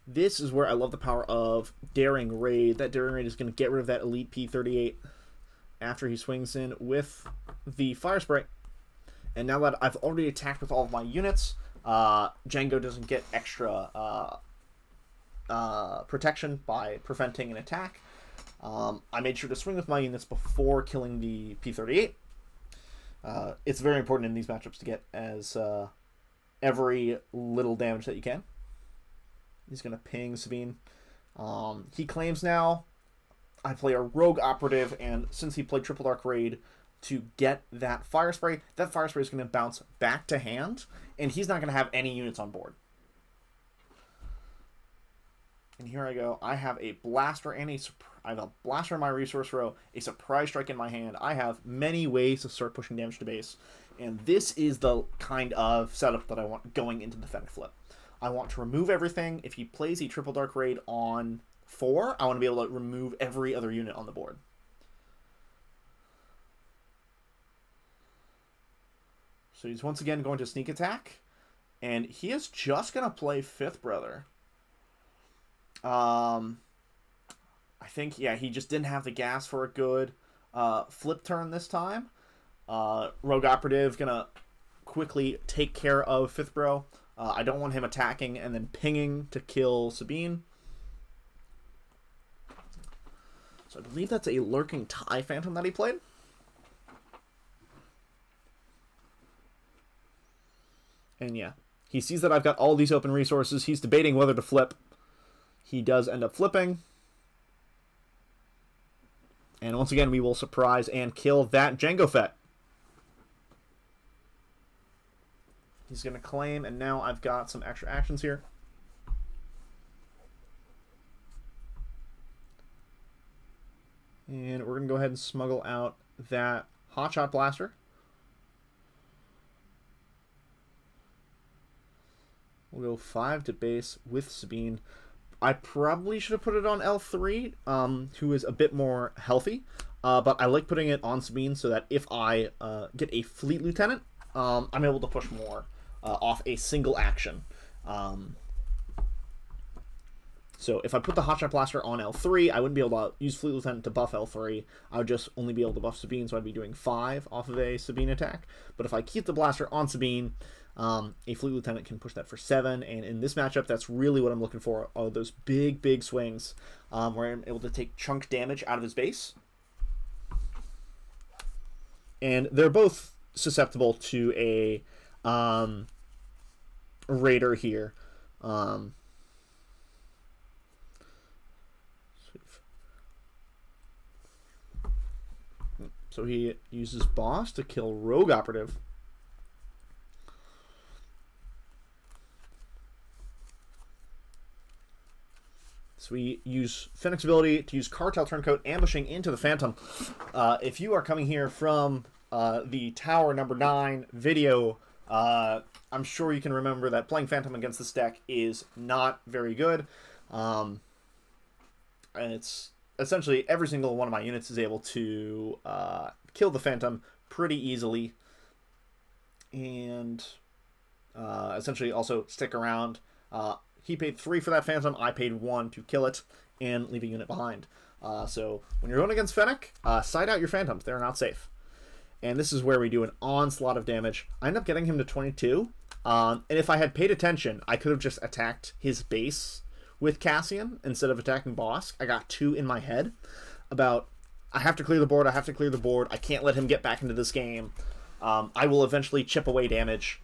this is where I love the power of Daring Raid. That Daring Raid is going to get rid of that Elite P38 after he swings in with the Fire Spray. And now that I've already attacked with all of my units, Django doesn't get extra protection by preventing an attack. I made sure to swing with my units before killing the P38. It's very important in these matchups to get as every little damage that you can. He's going to ping Sabine. He claims now I play a Rogue Operative, and since he played Triple Dark Raid to get that Fire Spray is going to bounce back to hand, and he's not going to have any units on board. And here I go. I have a Blaster and I have a Blaster in my resource row, a Surprise Strike in my hand. I have many ways to start pushing damage to base. And this is the kind of setup that I want going into the Fennec flip. I want to remove everything. If he plays a Triple Dark Raid on 4, I want to be able to remove every other unit on the board. So he's once again going to sneak attack. And he is just going to play Fifth Brother. I think, yeah, he just didn't have the gas for a good flip turn this time. Rogue Operative gonna quickly take care of Fifth Bro. I don't want him attacking and then pinging to kill Sabine. So I believe that's a Lurking TIE Phantom that he played. And yeah, he sees that I've got all these open resources. He's debating whether to flip. He does end up flipping. And once again, we will surprise and kill that Jango Fett. He's going to claim, and now I've got some extra actions here. And we're going to go ahead and smuggle out that Hotshot Blaster. We'll go 5 to base with Sabine. I probably should have put it on L3, who is a bit more healthy. But I like putting it on Sabine so that if I get a Fleet Lieutenant, I'm able to push more off a single action. So if I put the Hotshot Blaster on L3, I wouldn't be able to use Fleet Lieutenant to buff L3. I would just only be able to buff Sabine, so I'd be doing 5 off of a Sabine attack. But if I keep the Blaster on Sabine, a Fleet Lieutenant can push that for 7. And in this matchup, that's really what I'm looking for, are those big, big swings where I'm able to take chunk damage out of his base. And they're both susceptible to a Raider here. So he uses Boss to kill Rogue Operative. So we use Fennec's ability to use Cartel Turncoat, ambushing into the Phantom. If you are coming here from the Tower number 9 video, I'm sure you can remember that playing Phantom against this deck is not very good. And it's essentially every single one of my units is able to kill the Phantom pretty easily. And essentially also stick around. He paid 3 for that Phantom, I paid 1 to kill it and leave a unit behind. So when you're going against Fennec, side out your Phantoms. They're not safe. And this is where we do an onslaught of damage. I end up getting him to 22. And if I had paid attention, I could have just attacked his base with Cassian instead of attacking Bosk. I got 2 in my head about, I have to clear the board, I have to clear the board, I can't let him get back into this game. I will eventually chip away damage.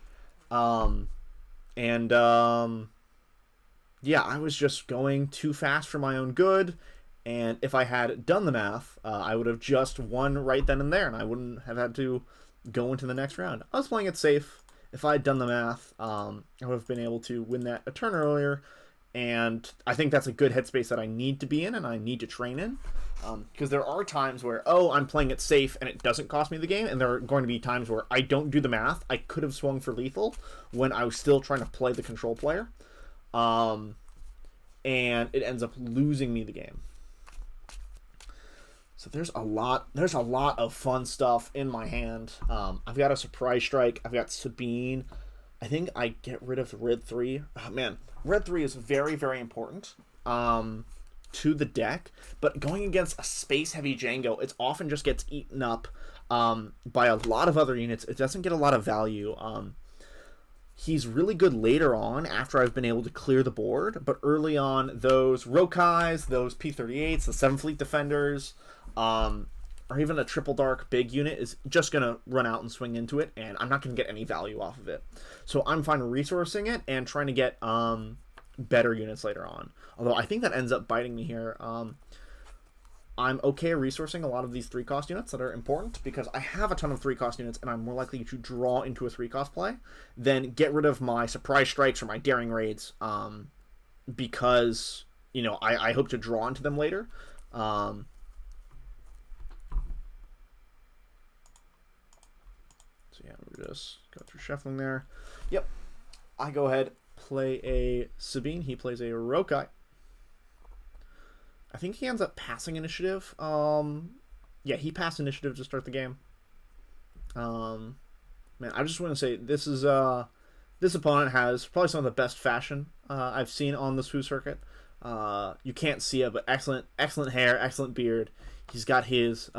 Yeah, I was just going too fast for my own good, and if I had done the math, I would have just won right then and there, and I wouldn't have had to go into the next round. I was playing it safe. If I had done the math, I would have been able to win that a turn earlier, and I think that's a good headspace that I need to be in and I need to train in, because there are times where, I'm playing it safe and it doesn't cost me the game, and there are going to be times where I don't do the math. I could have swung for lethal when I was still trying to play the control player. And it ends up losing me the game. So there's a lot of fun stuff in my hand. I've got a Surprise Strike. I've got Sabine. I think I get rid of Red 3. Oh, man, Red 3 is very, very important to the deck. But going against a space-heavy Jango, it often just gets eaten up by a lot of other units. It doesn't get a lot of value. He's really good later on after I've been able to clear the board, but early on, those Rokais, those P-38s, the 7 Fleet Defenders, or even a Triple Dark big unit is just going to run out and swing into it, and I'm not going to get any value off of it. So I'm fine resourcing it and trying to get better units later on. Although I think that ends up biting me here. I'm okay resourcing a lot of these 3-cost units that are important because I have a ton of 3-cost units and I'm more likely to draw into a 3-cost play than get rid of my Surprise Strikes or my Daring Raids because, I hope to draw into them later. So yeah, we'll just go through shuffling there. Yep. I go ahead, play a Sabine. He plays a Rokai. I think he ends up passing initiative. Yeah, he passed initiative to start the game. Man, I just want to say this is this opponent has probably some of the best fashion I've seen on the Swoo circuit. You can't see it, but excellent hair, excellent beard. He's got his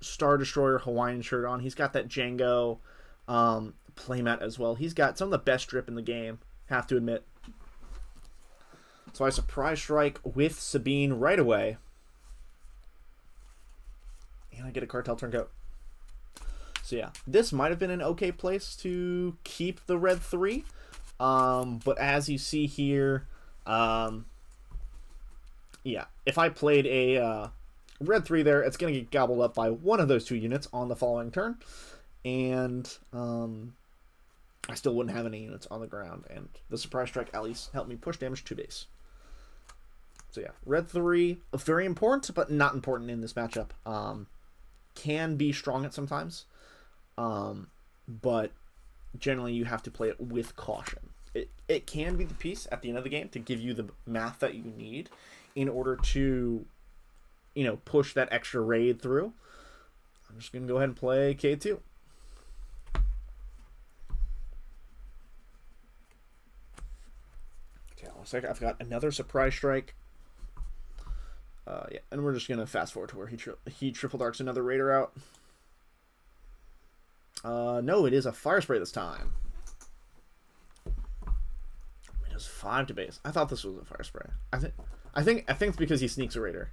Star Destroyer Hawaiian shirt on. He's got that Jango playmat as well. He's got some of the best drip in the game, have to admit. So I Surprise Strike with Sabine right away. And I get a Cartel Turncoat. So yeah, this might have been an okay place to keep the Red 3. But as you see here, yeah, if I played a red 3 there. It's going to get gobbled up by one of those 2 units on the following turn. And I still wouldn't have any units on the ground. And the surprise strike at least helped me push damage to base. So yeah, red 3, very important, but not important in this matchup. Can be strong at sometimes. But generally you have to play it with caution. It can be the piece at the end of the game to give you the math that you need in order to, you know, push that extra raid through. I'm just going to go ahead and play K2. Okay, looks like I've got another surprise strike. Yeah, and we're just going to fast forward to where he triple darks another raider out. No, it is a fire spray this time. It does 5 to base. I thought this was a fire spray. I think it's because he sneaks a raider.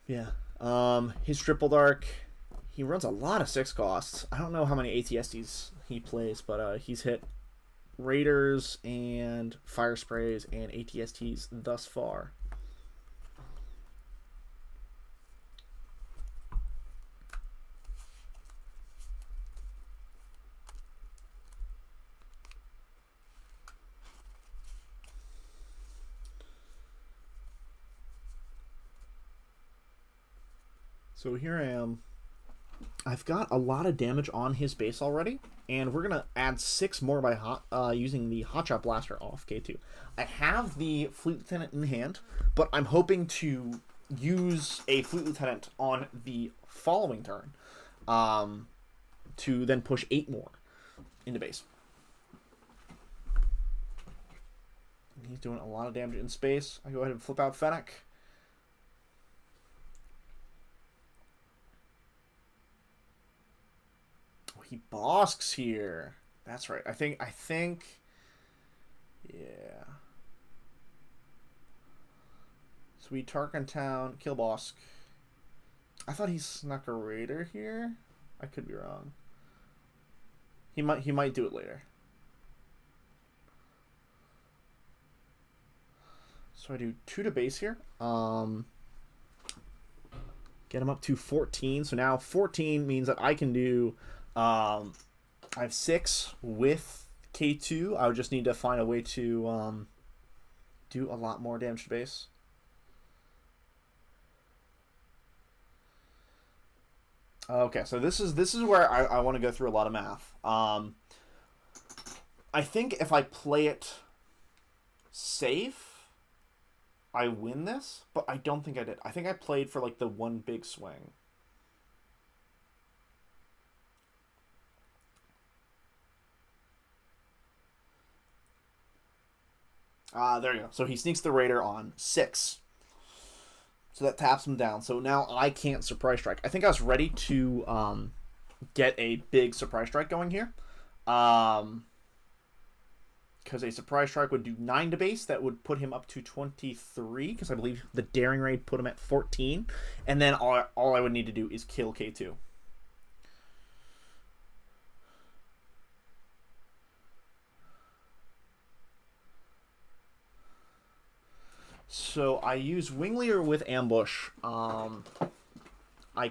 Yeah. His triple dark. He runs a lot of 6 costs. I don't know how many ATSTs he plays, but he's hit raiders and fire sprays and ATSTs thus far. So here I am. I've got a lot of damage on his base already, and we're gonna add 6 more by using the Hotshot Blaster off K2. I have the Fleet Lieutenant in hand, but I'm hoping to use a Fleet Lieutenant on the following turn to then push 8 more into base. And he's doing a lot of damage in space. I go ahead and flip out Fennec. He bosks here. That's right. I think yeah. Sweet Tarkin Town, kill Bosk. I thought he snuck a raider here. I could be wrong. He might do it later. So I do 2 to base here. Get him up to 14. So now 14 means that I can do I have 6 with K2. I would just need to find a way to do a lot more damage to base. Okay, so this is where I want to go through a lot of math. I think if I play it safe, I win this, but I don't think I did. I think I played for like the one big swing. There you go. So he sneaks the raider on 6. So that taps him down. So now I can't surprise strike. I think I was ready to get a big surprise strike going here. Because a surprise strike would do 9 to base. That would put him up to 23. Because I believe the daring raid put him at 14. And then all I would need to do is kill K2. So I use Wing Leader with Ambush. I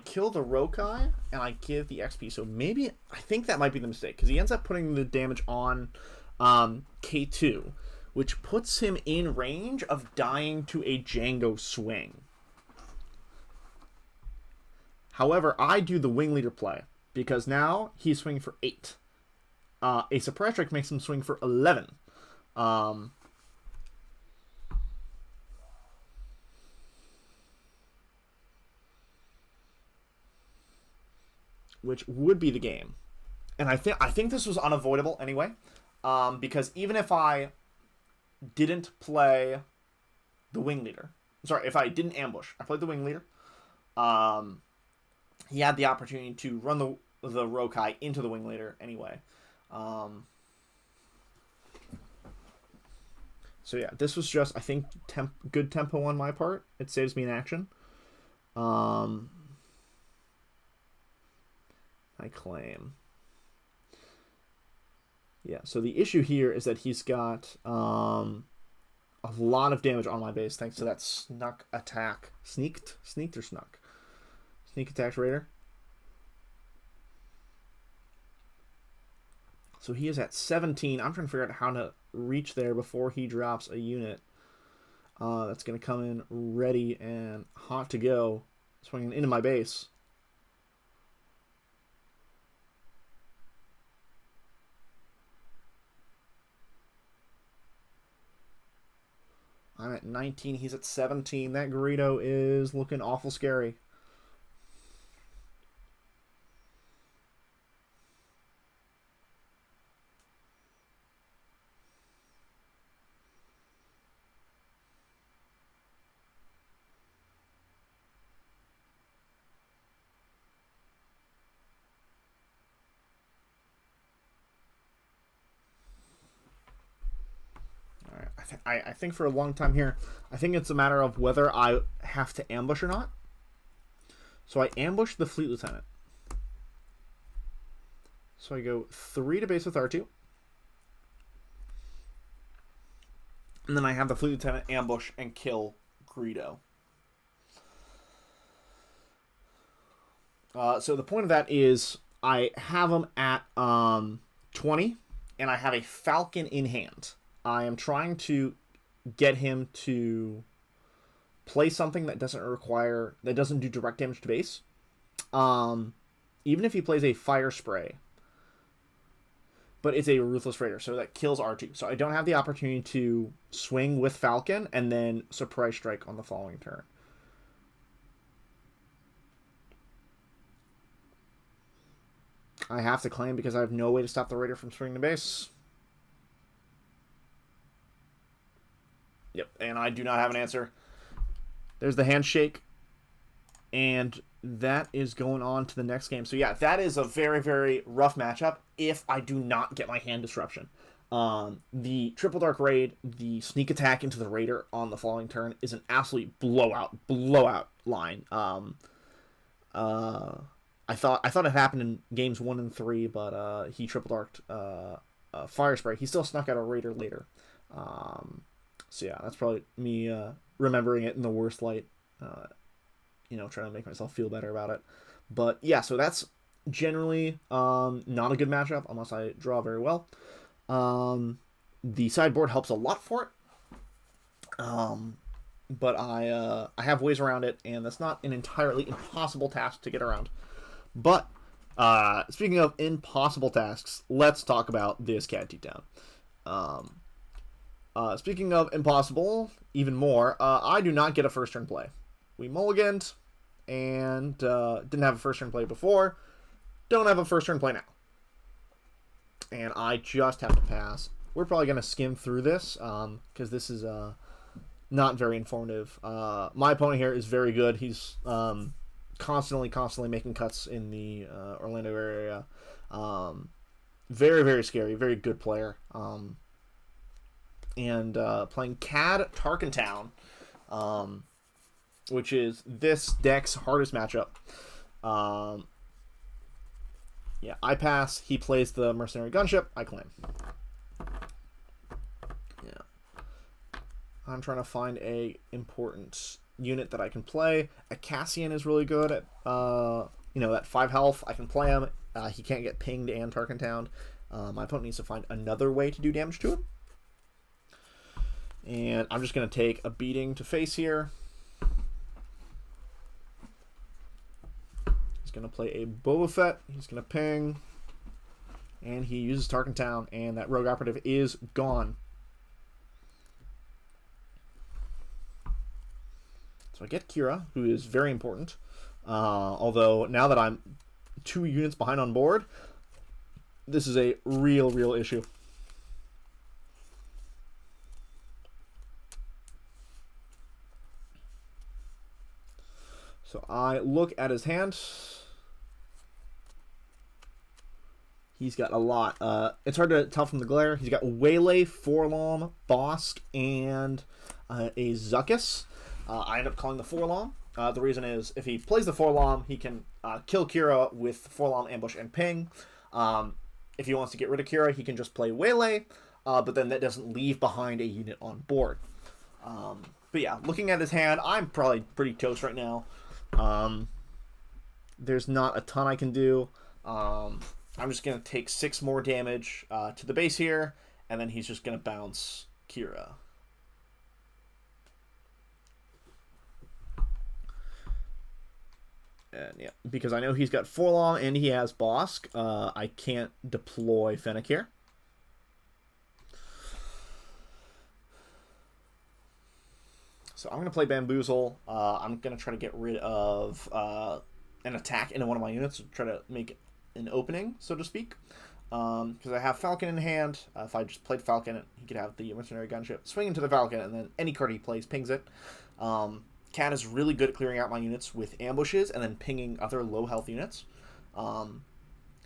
kill the Rokai, and I give the XP. So maybe, I think that might be the mistake, because he ends up putting the damage on K2, which puts him in range of dying to a Django swing. However, I do the Wing Leader play, because now he's swinging for 8. A Surprise Strike makes him swing for 11. Which would be the game. And I think this was unavoidable anyway, because even if I didn't play the Wing Leader, sorry, if I didn't ambush, I played the Wing Leader, he had the opportunity to run the Rokai into the Wing Leader anyway. So yeah, this was just, I think, good tempo on my part. It saves me an action. I claim. Yeah, so the issue here is that he's got a lot of damage on my base thanks to that snuck attack. Sneaked or snuck? Sneak attack raider. So he is at 17. I'm trying to figure out how to reach there before he drops a unit. That's going to come in ready and hot to go. Swinging into my base. I'm at 19. He's at 17. That Greedo is looking awful scary. I think for a long time here, I think it's a matter of whether I have to ambush or not. So I ambush the Fleet Lieutenant. So I go 3 to base with R2. And then I have the Fleet Lieutenant ambush and kill Greedo. So the point of that is I have him at 20, and I have a Falcon in hand. I am trying to get him to play something that doesn't do direct damage to base. Even if he plays a Fire Spray, but it's a Ruthless Raider, so that kills R2. So I don't have the opportunity to swing with Falcon and then Surprise Strike on the following turn. I have to claim because I have no way to stop the Raider from swinging the base. Yep, and I do not have an answer. There's the handshake. And that is going on to the next game. So yeah, that is a very, very rough matchup if I do not get my hand disruption. The Triple Dark Raid, the sneak attack into the Raider on the following turn is an absolute blowout line. I thought it happened in games 1 and 3, but he Triple Darked Fire Spray. He still snuck out a Raider later. So yeah, that's probably me remembering it in the worst light. Trying to make myself feel better about it. But yeah, so that's generally not a good matchup unless I draw very well. The sideboard helps a lot for it. But I have ways around it, and that's not an entirely impossible task to get around. But speaking of impossible tasks, let's talk about this cat TTown. Speaking of impossible, even more, I do not get a first turn play. We mulliganed, and didn't have a first turn play before. Don't have a first turn play now. And I just have to pass. We're probably going to skim through this, because this is not very informative. My opponent here is very good. He's constantly making cuts in the Orlando area. Very, very scary. Very good player. And playing Cad Tarkentown, which is this deck's hardest matchup. Yeah, I pass. He plays the Mercenary Gunship. I claim. Yeah. I'm trying to find a important unit that I can play. A Cassian is really good at, that 5 health. I can play him. He can't get pinged and Tarkentown. My opponent needs to find another way to do damage to him. And I'm just going to take a beating to face here. He's going to play a Boba Fett. He's going to ping. And he uses Tarkentown, and that Rogue Operative is gone. So I get Kira, who is very important. Although, now that I'm 2 units behind on board, this is a real issue. So I look at his hand. He's got a lot. It's hard to tell from the glare. He's got Waylay, Forlom, Bosk, and a Zuckuss. I end up calling the Forlom. The reason is if he plays the Forlom, he can kill Kira with Forlom, Ambush, and Ping. If he wants to get rid of Kira, he can just play Waylay, but then that doesn't leave behind a unit on board. But yeah, looking at his hand, I'm probably pretty toast right now. There's not a ton I can do. I'm just going to take 6 more damage to the base here, and then he's just going to bounce Kira. And yeah, because I know he's got Forlom and he has Bosk, I can't deploy Fennec here. So I'm going to play Bamboozle. I'm going to try to get rid of an attack into one of my units, try to make an opening, so to speak. Because I have Falcon in hand. If I just played Falcon, he could have the Mercenary Gunship swing into the Falcon, and then any card he plays pings it. Cat is really good at clearing out my units with ambushes and then pinging other low health units.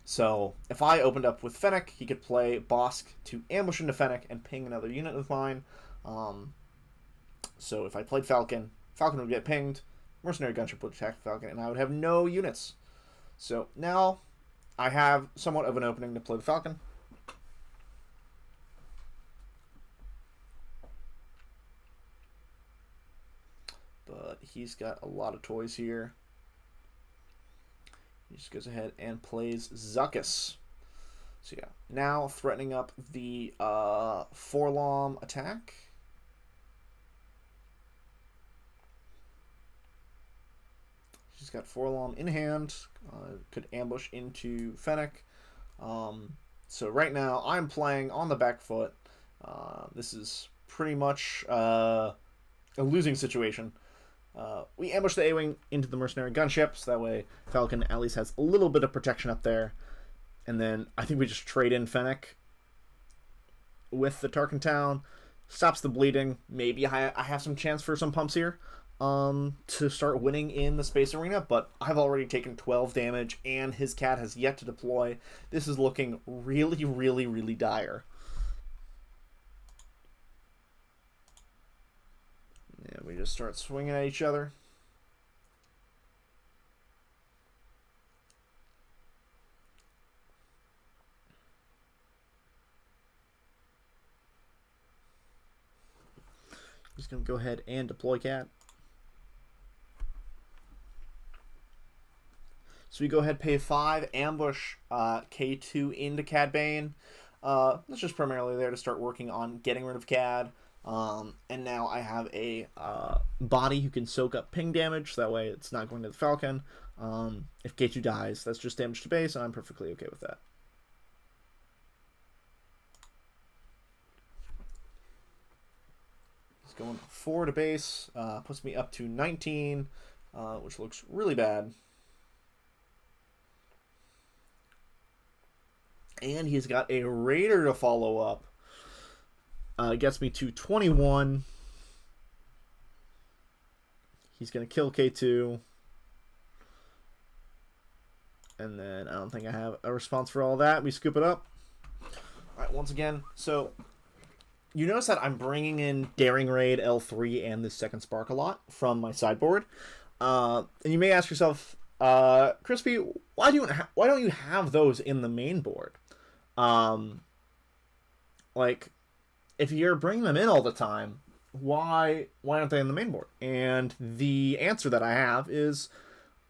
So if I opened up with Fennec, he could play Bosk to ambush into Fennec and ping another unit of mine. So if I played Falcon, Falcon would get pinged, Mercenary Gunship would attack Falcon, and I would have no units. So now I have somewhat of an opening to play the Falcon. But he's got a lot of toys here. He just goes ahead and plays Zuckuss. So yeah, now threatening up the Forlom attack. She's got Forlom in hand. Could ambush into Fennec. So right now I'm playing on the back foot. This is pretty much a losing situation. We ambush the A-Wing into the Mercenary Gunship, so that way Falcon at least has a little bit of protection up there. And then I think we just trade in Fennec with the TTown. Stops the bleeding. Maybe I have some chance for some pumps here to start winning in the Space Arena, but I've already taken 12 damage, and his cat has yet to deploy. This is looking really, really, really dire. And we just start swinging at each other. Just going to go ahead and deploy cat. So we go ahead, pay 5, ambush K2 into Cad Bane. That's just primarily there to start working on getting rid of Cad. And now I have a body who can soak up ping damage, so that way it's not going to the Falcon. If K2 dies, that's just damage to base, and I'm perfectly okay with that. He's going 4 to base, puts me up to 19, which looks really bad. And he's got a Raider to follow up. Gets me to 21. He's going to kill K2. And then I don't think I have a response for all that. We scoop it up. All right, once again. So you notice that I'm bringing in Daring Raid, L3, and the second Spark a lot from my sideboard. And you may ask yourself, Chrispy, why don't you have those in the main board? Like, if you're bringing them in all the time, why aren't they in the main board? And the answer that I have is,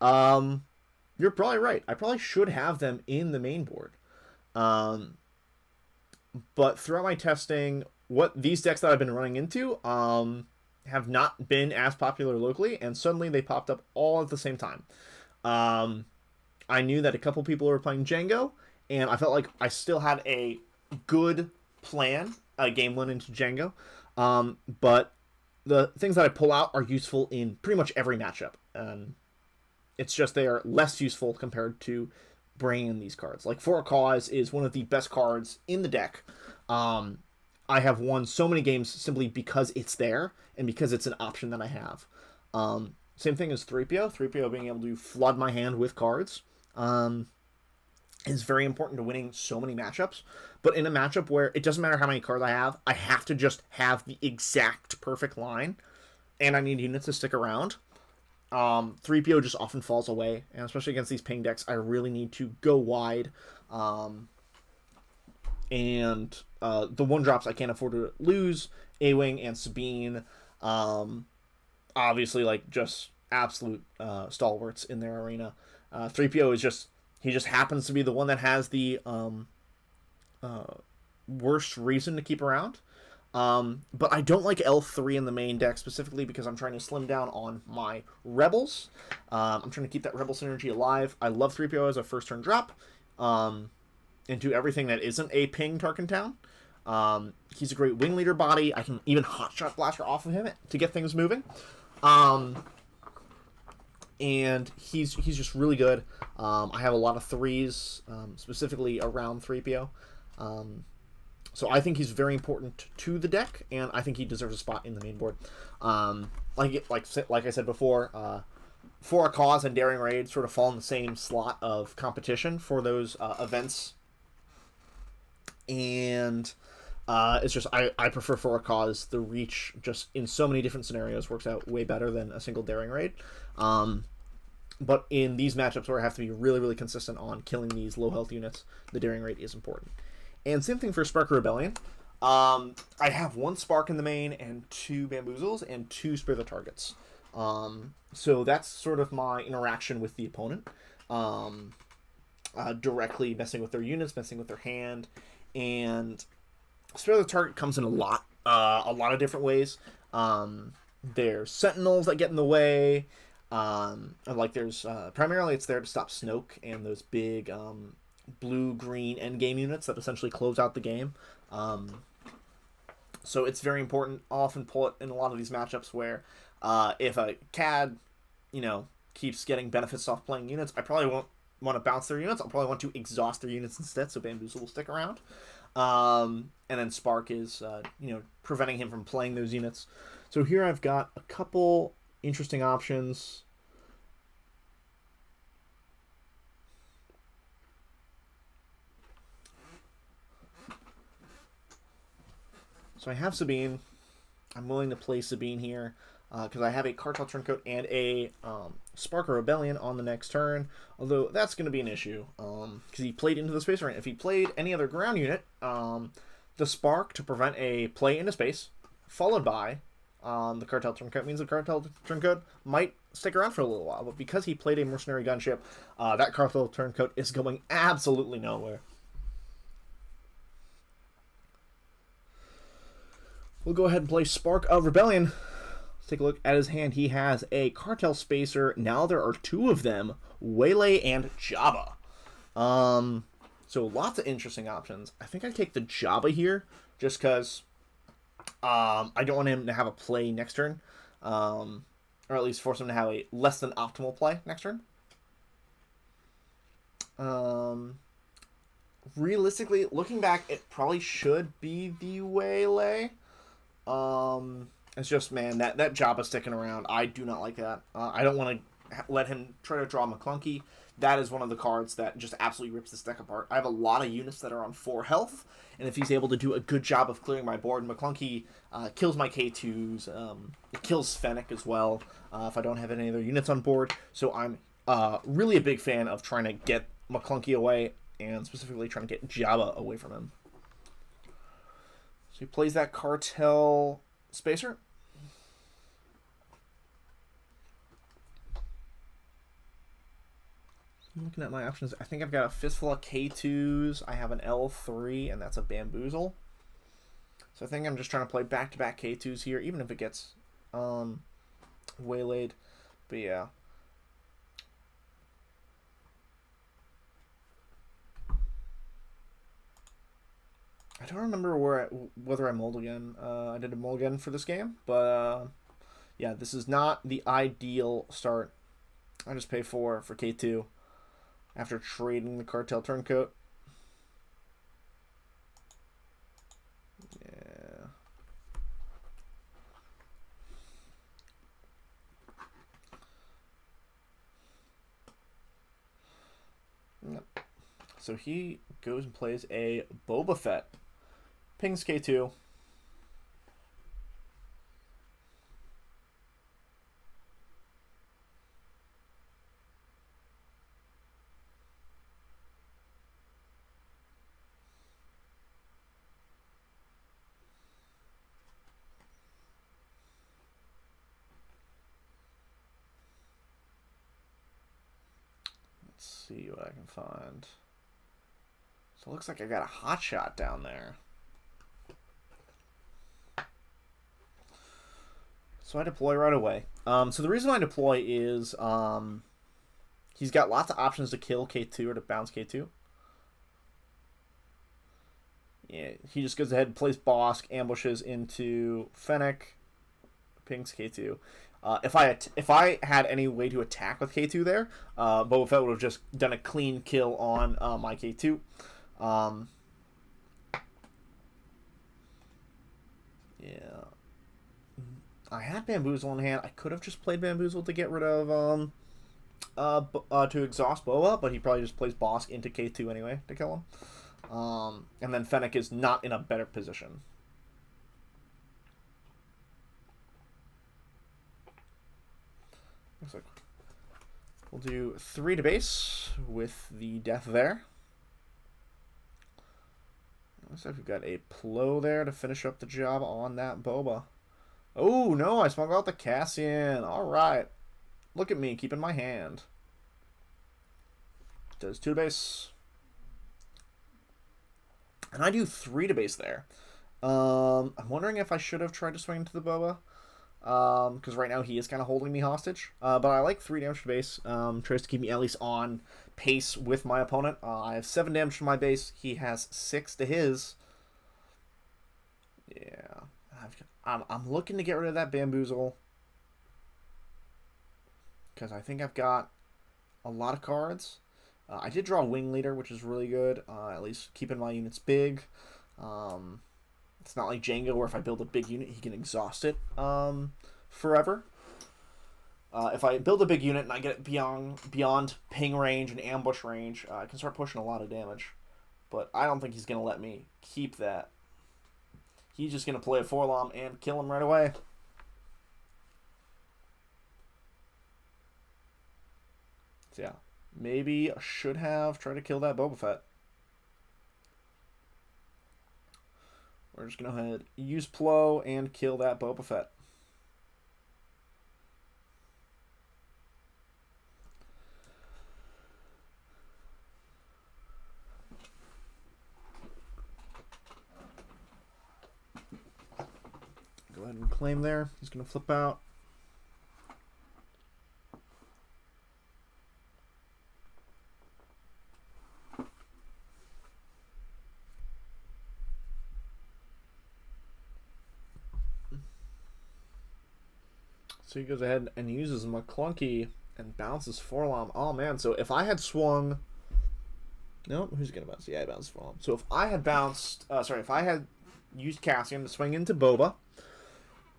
you're probably right. I probably should have them in the main board. But throughout my testing, what these decks that I've been running into have not been as popular locally, and suddenly they popped up all at the same time. I knew that a couple people were playing Django, and I felt like I still had a good plan, game one into Django. But the things that I pull out are useful in pretty much every matchup. It's just they are less useful compared to bringing in these cards. Like, For a Cause is one of the best cards in the deck. I have won so many games simply because it's there and because it's an option that I have. Same thing as 3PO. 3PO being able to flood my hand with cards is very important to winning so many matchups. But in a matchup where it doesn't matter how many cards I have to just have the exact perfect line, and I need units to stick around. 3PO just often falls away, and especially against these ping decks, I really need to go wide. And the one drops I can't afford to lose, A-Wing and Sabine. Obviously, like, just absolute stalwarts in their arena. 3PO is just, he just happens to be the one that has the worst reason to keep around. But I don't like L3 in the main deck specifically because I'm trying to slim down on my Rebels. I'm trying to keep that Rebel synergy alive. I love 3PO as a first turn drop, and do everything that isn't a ping Tarkin Town. He's a great wing leader body. I can even hotshot blaster off of him to get things moving. And he's just really good. I have a lot of threes, specifically around 3PO. So I think he's very important to the deck, and I think he deserves a spot in the main board. Like I said before, For a Cause and Daring Raid sort of fall in the same slot of competition for those events. And it's just, I prefer For a Cause. The reach just in so many different scenarios works out way better than a single Daring Raid. But in these matchups where I have to be really, really consistent on killing these low health units, the Daring Raid is important. And same thing for Spark Rebellion. I have 1 Spark in the main and 2 Bamboozles and 2 Spare the Targets. So that's sort of my interaction with the opponent. Directly messing with their units, messing with their hand. And Spare the Target comes in a lot of different ways. There's Sentinels that get in the way. Like there's primarily it's there to stop Snoke and those big blue-green endgame units that essentially close out the game. So it's very important. I'll often pull it in a lot of these matchups where if a CAD, keeps getting benefits off playing units, I probably won't want to bounce their units. I'll probably want to exhaust their units instead, so Bamboozle will stick around. And then Spark is, preventing him from playing those units. So here I've got a couple interesting options. So I have Sabine. I'm willing to play Sabine here because I have a Cartel Turncoat and a Spark Rebellion on the next turn. Although that's going to be an issue because he played into the space marine. If he played any other ground unit, the Spark to prevent a play into space, followed by the Cartel Turncoat, means the Cartel Turncoat might stick around for a little while. But because he played a mercenary gunship, that Cartel Turncoat is going absolutely nowhere. We'll go ahead and play Spark of Rebellion. Let's take a look at his hand. He has a Cartel Spacer. Now there are 2 of them, Waylay and Jabba. So lots of interesting options. I think I take the Jabba here just because I don't want him to have a play next turn. Or at least force him to have a less than optimal play next turn. Realistically, looking back, it probably should be the Waylay. It's just, man, that Jabba sticking around, I do not like that. I don't want to let him try to draw McClunky. That is one of the cards that just absolutely rips this deck apart. I have a lot of units that are on 4 health, and if he's able to do a good job of clearing my board, McClunky kills my K2s. It kills Fennec as well if I don't have any other units on board. So I'm really a big fan of trying to get McClunky away, and specifically trying to get Jabba away from him. So he plays that Cartel Spacer. I'm looking at my options. I think I've got a Fistful of K2s. I have an L3, and that's a Bamboozle. So I think I'm just trying to play back-to-back K2s here, even if it gets waylaid. But yeah. I don't remember whether I mulled again. I did a mulligan for this game, but yeah, this is not the ideal start. I just pay 4 for K2 after trading the Cartel Turncoat. Yeah. Yep. So he goes and plays a Boba Fett. Pings K2. see what I can find. So it looks like I got a hot shot down there. So I deploy right away. So the reason I deploy is he's got lots of options to kill K2 or to bounce K2. Yeah, he just goes ahead and plays Bosk, ambushes into Fennec, pings K2. If I had any way to attack with K2 there, Boba Fett would have just done a clean kill on my K2. Yeah. I had Bamboozle in hand. I could have just played Bamboozle to get rid of to exhaust Boba, but he probably just plays Bosk into K2 anyway to kill him. And then Fennec is not in a better position. Looks like we'll do 3 to base with the death there. Looks like we've got a Plo there to finish up the job on that Boba. Oh, no, I smuggled out the Cassian. All right. Look at me, keeping my hand. Does 2 to base. And I do 3 to base there. I'm wondering if I should have tried to swing into the Boba. Because right now he is kind of holding me hostage. But I like 3 damage to base. Tries to keep me at least on pace with my opponent. I have 7 damage to my base. He has 6 to his. Yeah. I'm looking to get rid of that Bamboozle. Because I think I've got a lot of cards. I did draw a Wing Leader, which is really good. At least keeping my units big. It's not like Django where if I build a big unit, he can exhaust it forever. If I build a big unit and I get it beyond ping range and ambush range, I can start pushing a lot of damage. But I don't think he's going to let me keep that. He's just going to play a Forlom and kill him right away. So yeah, maybe I should have tried to kill that Boba Fett. We're just going to go ahead, use Plo, and kill that Boba Fett. Go ahead and claim there. He's going to flip out. So he goes ahead and uses McClunky and bounces Forlom. Oh, man. So if I had swung... No, who's going to bounce? Yeah, I bounced Forlom. So if I had bounced... if I had used Cassian to swing into Boba,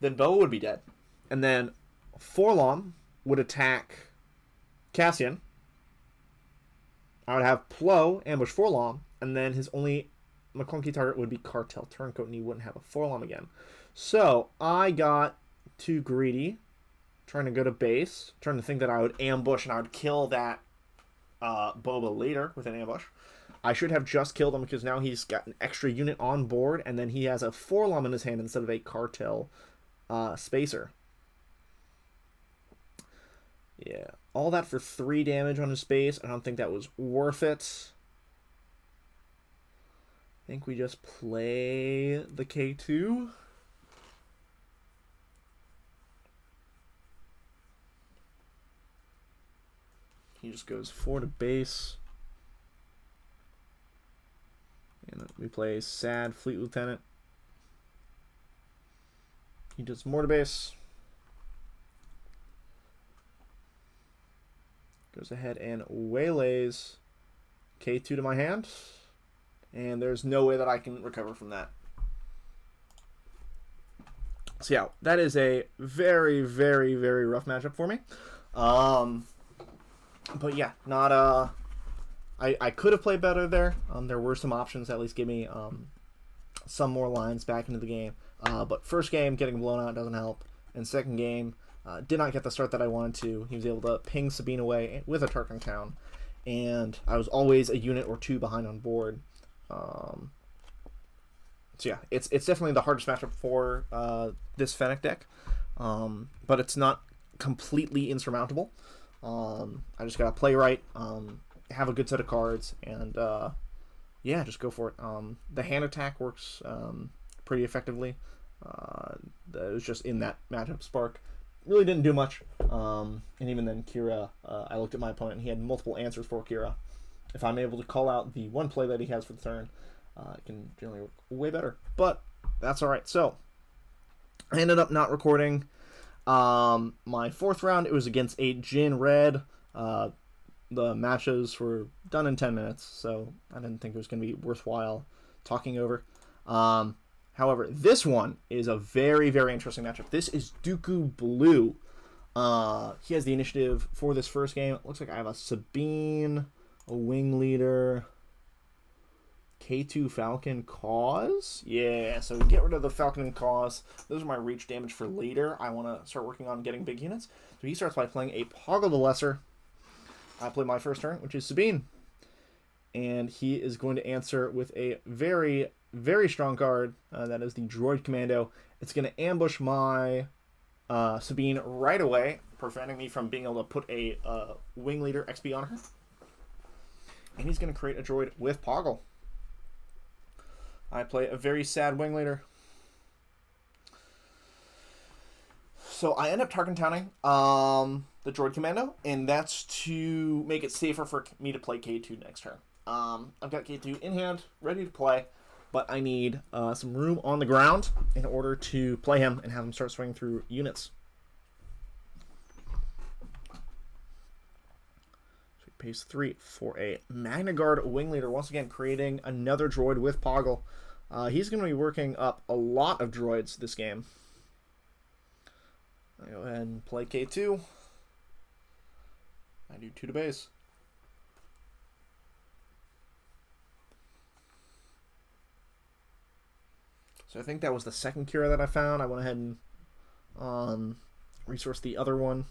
then Boba would be dead. And then Forlom would attack Cassian. I would have Plo ambush Forlom, and then his only McClunky target would be Cartel Turncoat, and he wouldn't have a Forlom again. So I got too greedy, trying to go to base, trying to think that I would ambush and I would kill that Boba later with an ambush. I should have just killed him because now he's got an extra unit on board, and then he has a Forlom in his hand instead of a Cartel Spacer. Yeah, all that for 3 damage on his space. I don't think that was worth it. I think we just play the K2. He just goes 4 to base. And we play Sad Fleet Lieutenant. He does more to base. Goes ahead and waylays K2 to my hand. And there's no way that I can recover from that. So yeah, that is a very, very, very rough matchup for me. But yeah, not I could have played better there. There were some options that at least give me some more lines back into the game. But first game, getting blown out doesn't help. And second game, did not get the start that I wanted to. He was able to ping Sabine away with a Tarkin Town. And I was always a unit or 2 behind on board. So yeah, it's definitely the hardest matchup for this Fennec deck. But it's not completely insurmountable. I just gotta play right. have a good set of cards, and yeah, just go for it. The hand attack works pretty effectively. It was just in that matchup. Spark really didn't do much. And even then, Kira, I looked at my opponent, and he had multiple answers for Kira. If I'm able to call out the one play that he has for the turn, it can generally work way better. But that's all right. So I ended up not recording my fourth round. It was against a Jin Red. The matches were done in 10 minutes, so I didn't think it was going to be worthwhile talking over. However, this one is a very, very interesting matchup. This is Dooku Blue. He has the initiative for this first game. It looks like I have a Sabine, a Wing Leader, K2 Falcon Cause. Yeah, so get rid of the Falcon and Cause. Those are my reach damage for later. I want to start working on getting big units. So he starts by playing a Poggle the Lesser. I play my first turn, which is Sabine. And he is going to answer with a very, very strong card. That is the Droid Commando. It's going to ambush my Sabine right away, preventing me from being able to put a Wing Leader XP on her. And he's going to create a droid with Poggle. I play a very sad Wing Leader. So I end up Tarkentowning the Droid Commando, and that's to make it safer for me to play K2 next turn. I've got K2 in hand, ready to play, but I need some room on the ground in order to play him and have him start swinging through units. So he pays 3 for a Magna Guard Wing Leader, once again creating another droid with Poggle. He's going to be working up a lot of droids this game. I go ahead and play K2. I do 2 to base. So I think that was the second Kira that I found. I went ahead and resourced the other one.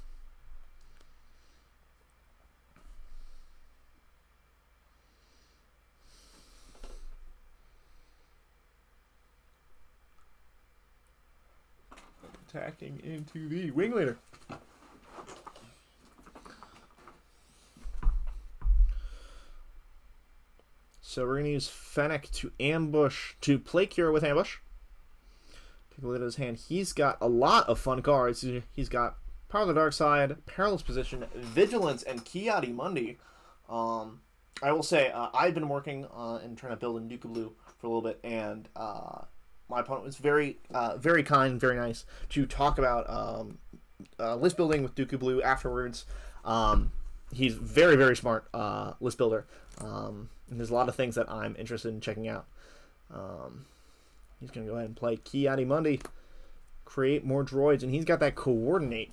Attacking into the Wing Leader. So we're going to use Fennec to play Kira with ambush. Take a look at his hand. He's got a lot of fun cards. He's got Power of the Dark Side, Perilous Position, Vigilance, and Ki-Adi Mundi. I will say, I've been working and trying to build in Dooku Blue for a little bit, and my opponent was very kind, very nice to talk about list building with Dooku Blue afterwards. He's very, very smart list builder. And there's a lot of things that I'm interested in checking out. He's going to go ahead and play Ki-Adi Mundi, create more droids, and he's got that Coordinate.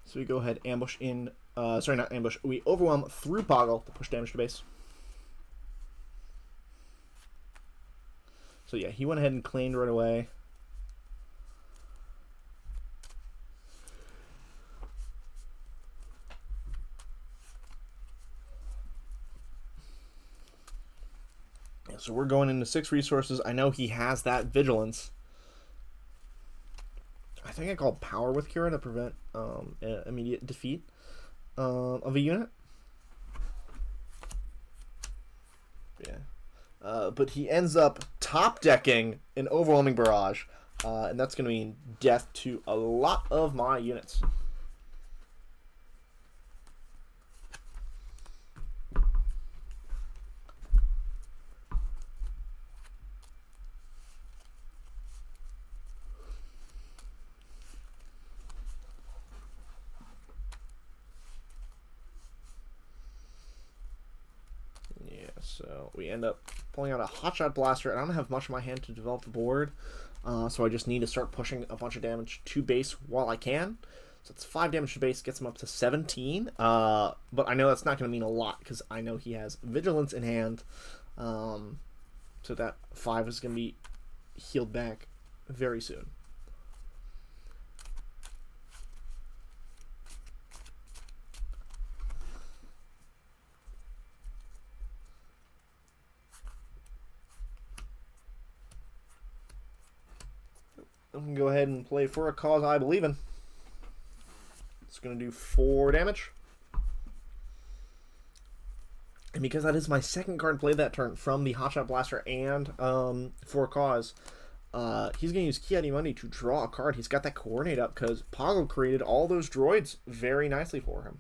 So we go ahead, ambush in, sorry, not ambush, we overwhelm through Poggle to push damage to base. So yeah, he went ahead and claimed right away. So we're going into 6 resources. I know he has that Vigilance. I think I called Power with Kira to prevent immediate defeat of a unit. Yeah. But he ends up top decking an Overwhelming Barrage. And that's going to mean death to a lot of my units. So we end up pulling out a Hotshot Blaster. I don't have much in my hand to develop the board, so I just need to start pushing a bunch of damage to base while I can. So it's 5 damage to base, gets him up to 17. But I know that's not going to mean a lot because I know he has Vigilance in hand. So that 5 is going to be healed back very soon. I'm going to go ahead and play For a Cause I Believe In. It's going to do 4 damage. And because that is my second card played that turn from the Hotshot Blaster and For a Cause, he's going to use Key ID Money to draw a card. He's got that Coordinate up because Poggle created all those droids very nicely for him.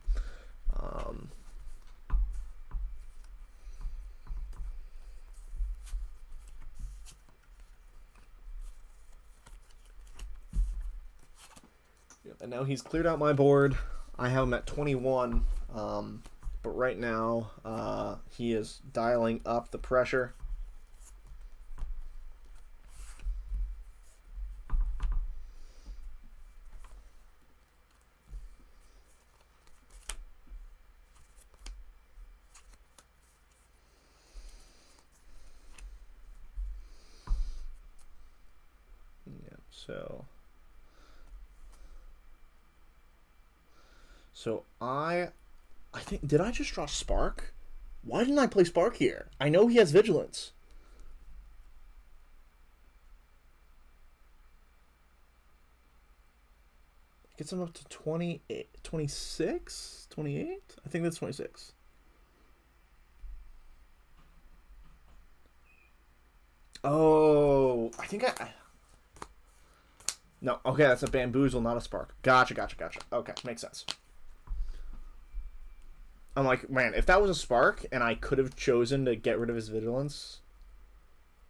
And now he's cleared out my board. I have him at 21. But right now, he is dialing up the pressure. Yeah, so I think, did I just draw Spark? Why didn't I play Spark here? I know he has Vigilance. Gets him up to 28, 26, 28? I think that's 26. Oh, I think no, okay, that's a Bamboozle, not a Spark. Gotcha. Okay, makes sense. I'm like, man, if that was a Spark and I could have chosen to get rid of his Vigilance,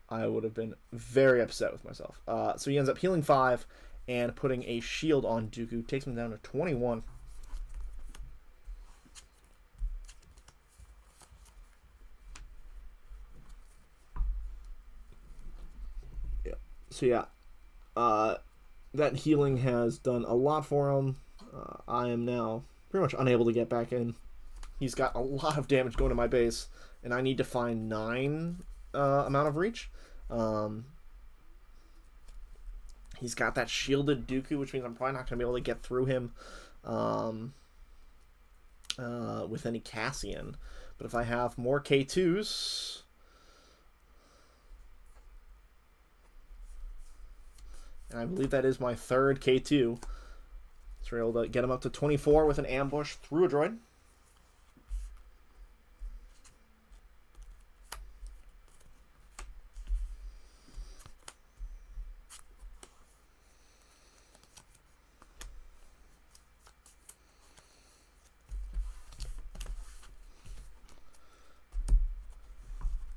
I would have been very upset with myself. So he ends up healing 5 and putting a shield on Dooku. Takes him down to 21. Yeah. So yeah, that healing has done a lot for him. I am now pretty much unable to get back in. He's got a lot of damage going to my base, and I need to find 9 amount of reach. He's got that shielded Dooku, which means I'm probably not going to be able to get through him with any Cassian. But if I have more K2s... and I believe that is my 3rd K2. So we're able to get him up to 24 with an ambush through a droid.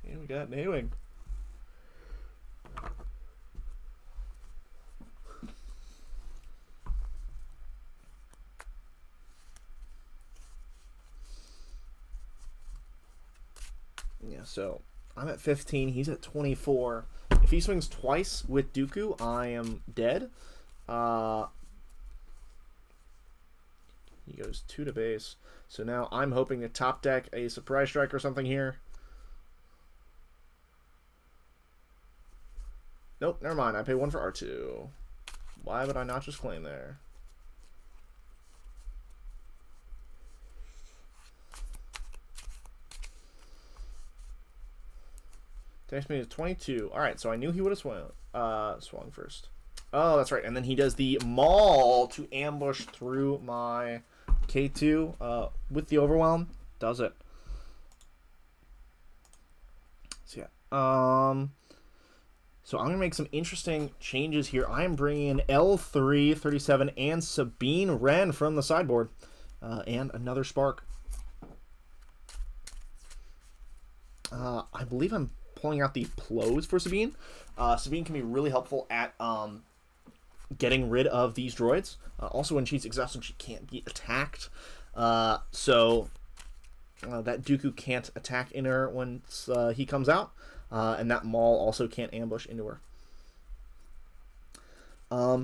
And we got Nailing. Yeah, so I'm at 15. He's at 24. If he swings twice with Dooku, I am dead. He goes 2 to base. So now I'm hoping to top deck a Surprise Strike or something here. Nope, never mind. I pay 1 for R2. Why would I not just claim there? Takes me to 22. Alright, so I knew he would have swung first. Oh, that's right. And then he does the Maul to ambush through my K2 with the Overwhelm. Does it. So yeah. So I'm going to make some interesting changes here. I am bringing in L3, 37, and Sabine Wren from the sideboard. And another Spark. I believe I'm pulling out the Plows for Sabine. Sabine can be really helpful at getting rid of these droids. Also, when she's exhausted, she can't be attacked. So that Dooku can't attack in her once he comes out. And that Maul also can't ambush into her.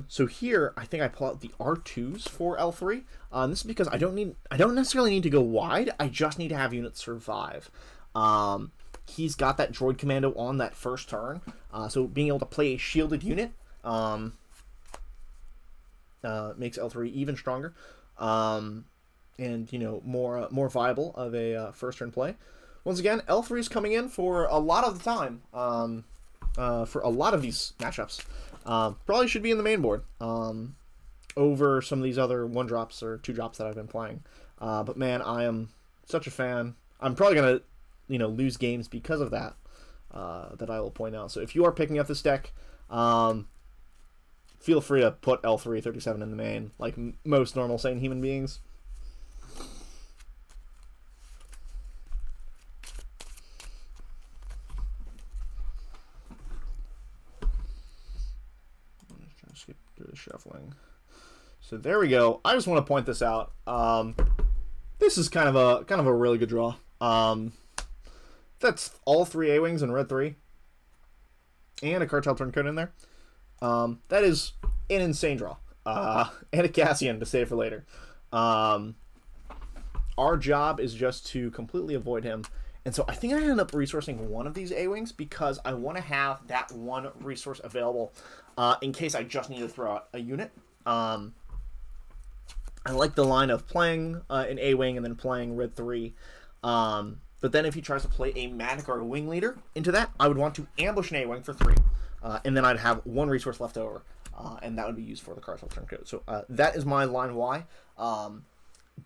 So here, I think I pull out the R2s for L3. This is because I don't necessarily need to go wide. I just need to have units survive. He's got that droid commando on that first turn. So being able to play a shielded unit makes L3 even stronger. And, you know, more viable of a first turn play. Once again, L3 is coming in for a lot of the time. for a lot of these matchups. Probably should be in the main board over some of these other 1-drops or 2-drops that I've been playing. But man, I am such a fan. I'm probably gonna, lose games because of that. That I will point out. So if you are picking up this deck, feel free to put L337 in the main, like most normal sane human beings. Skip through the shuffling. So there we go. I just want to point this out. This is kind of a really good draw. That's all 3 A-Wings in red 3. And a Cartel Turncoat in there. That is an insane draw. And a Cassian to save for later. Our job is just to completely avoid him. And so I think I ended up resourcing one of these A-Wings because I want to have that one resource available in case I just need to throw out a unit. I like the line of playing an A-Wing and then playing red 3. But then if he tries to play a Madguard Wing Leader into that, I would want to ambush an A-Wing for 3. And then I'd have 1 resource left over. And that would be used for the Cartel Turncoat. So that is my line Y.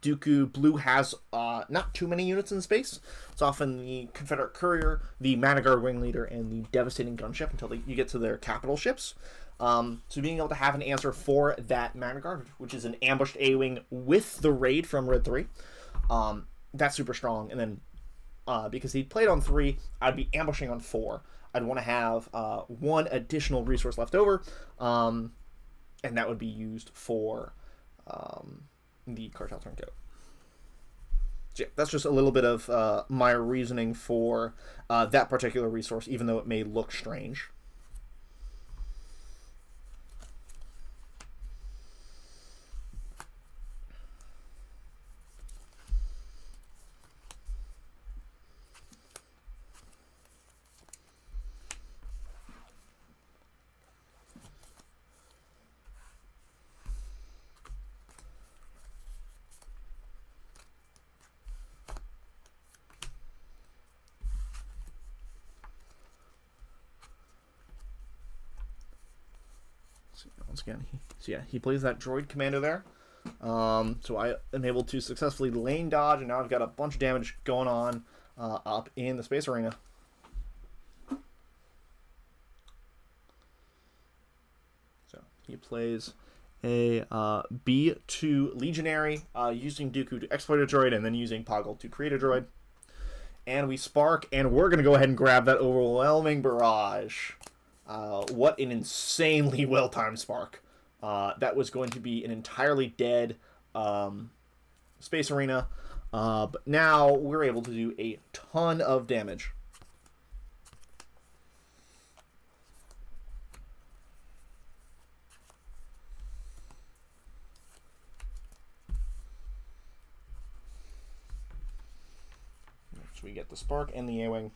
Dooku Blue has not too many units in space. It's often the Confederate Courier, the Madguard Wing Leader, and the Devastating Gunship until you get to their capital ships. So being able to have an answer for that Madguard, which is an ambushed A-Wing with the raid from red 3, that's super strong. And then because he played on 3, I'd be ambushing on 4. I'd want to have 1 additional resource left over, and that would be used for the Cartel Turncoat. So yeah, that's just a little bit of my reasoning for that particular resource, even though it may look strange. Once again, he plays that droid commander there. So I am able to successfully lane dodge, and now I've got a bunch of damage going on up in the space arena. So he plays a B2 Legionary, using Dooku to exploit a droid, and then using Poggle to create a droid. And we spark, and we're going to go ahead and grab that Overwhelming Barrage. What an insanely well-timed spark. That was going to be an entirely dead space arena. But now we're able to do a ton of damage. So we get the spark and the A-Wing.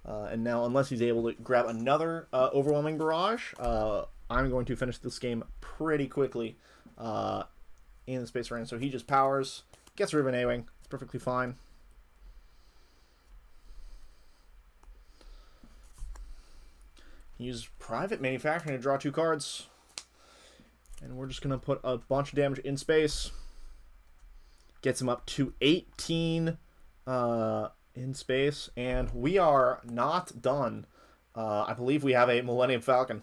And now, unless he's able to grab another Overwhelming Barrage, I'm going to finish this game pretty quickly in the space arena. So he just powers, gets rid of an A-Wing. It's perfectly fine. He uses Private Manufacturing to draw 2 cards. And we're just going to put a bunch of damage in space. Gets him up to 18 in space, and we are not done. I believe we have a Millennium Falcon.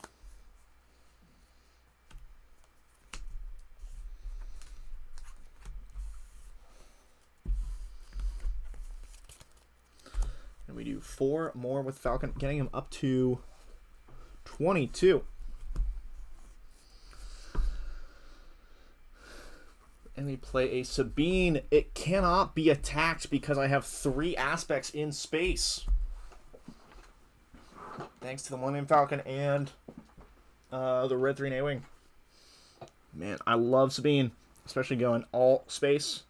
And we do 4 more with Falcon, getting him up to 22. And we play a Sabine. It cannot be attacked because I have 3 aspects in space. Thanks to the Millennium Falcon and the Red 3 and A-Wing. Man, I love Sabine, especially going all space.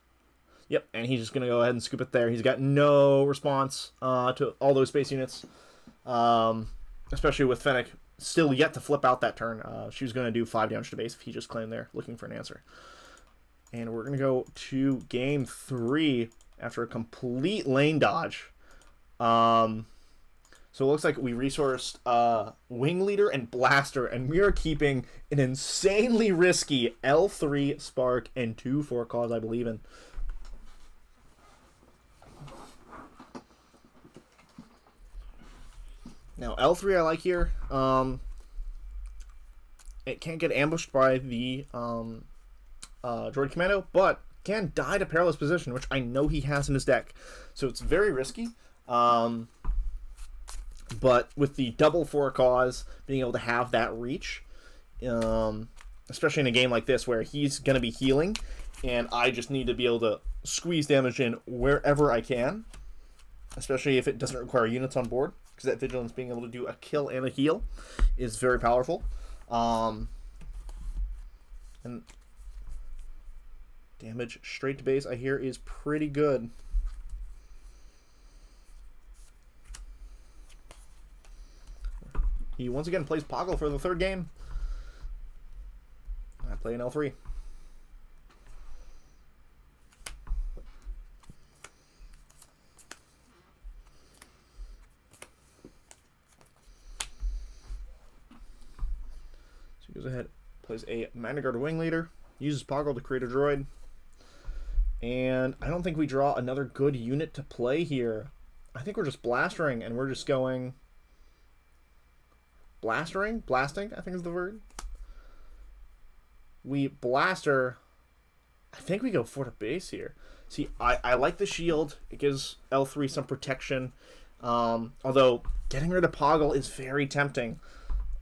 Yep, and he's just going to go ahead and scoop it there. He's got no response to all those space units, especially with Fennec still yet to flip out that turn. She was going to do 5 damage to base if he just claimed there, looking for an answer. And we're going to go to game 3 after a complete lane dodge. So So it looks like we resourced Wing Leader and Blaster, and we are keeping an insanely risky L3 Spark and 2 4-Cause I believe in. Now L3 I like here. It can't get ambushed by the Droid Commando, but can die to Perilous Position, which I know he has in his deck. So it's very risky. But with the double 4-Cause, being able to have that reach, especially in a game like this where he's going to be healing, and I just need to be able to squeeze damage in wherever I can, especially if it doesn't require units on board, because that Vigilance being able to do a kill and a heal is very powerful. And damage straight to base, I hear, is pretty good. He once again plays Poggle for the third game. I play an L3. So he goes ahead, plays a Magna Guard Wing Leader, uses Poggle to create a droid. And I don't think we draw another good unit to play here. I think we're just blastering, and we're just going... Blasting, I think is the word. We blaster. I think we go for the base here. See, I like the shield. It gives L3 some protection. Although, getting rid of Poggle is very tempting.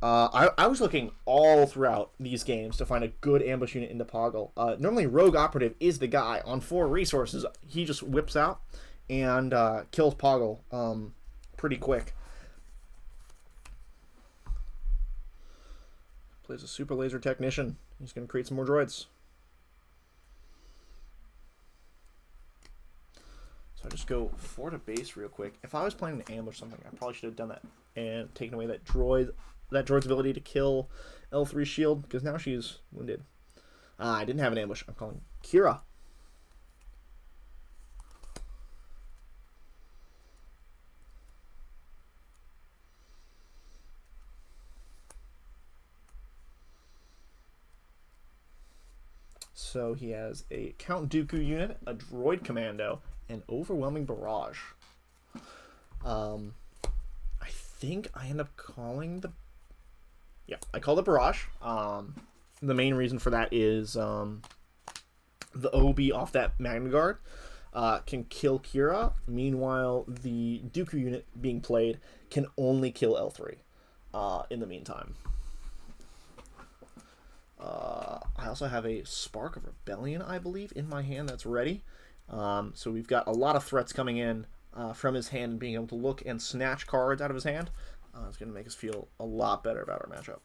I was looking all throughout these games to find a good ambush unit into Poggle. Normally, Rogue Operative is the guy. On 4 resources, he just whips out and kills Poggle pretty quick. Plays a Super Laser Technician. He's going to create some more droids. So I just go for the base real quick. If I was planning to ambush something, I probably should have done that and taken away that droid's ability to kill L3 shield, because now she's wounded. I didn't have an ambush. I'm calling Kira. So he has a Count Dooku unit, a Droid Commando, and Overwhelming Barrage. I think I end up calling the... Yeah, I call the Barrage. The main reason for that is the OB off that Magna Guard can kill Kira. Meanwhile, the Dooku unit being played can only kill L3 in the meantime. I also have a Spark of Rebellion, I believe, in my hand that's ready. So we've got a lot of threats coming in from his hand, and being able to look and snatch cards out of his hand. It's going to make us feel a lot better about our matchup.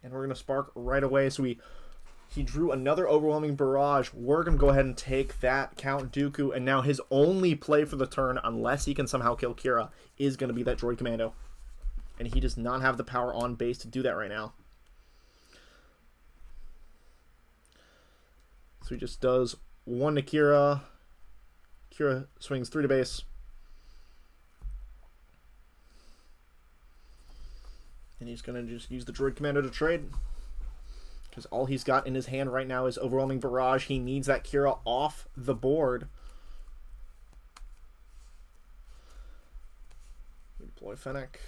And we're going to Spark right away. So he drew another Overwhelming Barrage. We're going to go ahead and take that Count Dooku, and now his only play for the turn, unless he can somehow kill Kira, is going to be that Droid Commando. And he does not have the power on base to do that right now. So he just does 1 to Kira. Kira swings 3 to base. And he's going to just use the Droid Commando to trade, because all he's got in his hand right now is Overwhelming Barrage. He needs that Kira off the board. We deploy Fennec.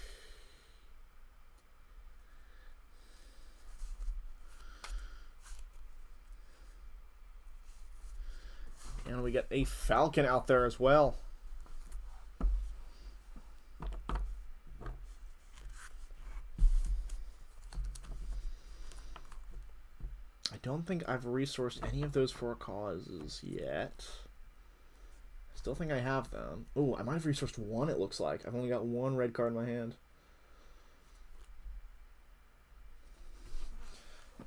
And we get a Falcon out there as well. I don't think I've resourced any of those 4 causes yet. I still think I have them. Oh, I might have resourced 1, it looks like. I've only got 1 red card in my hand.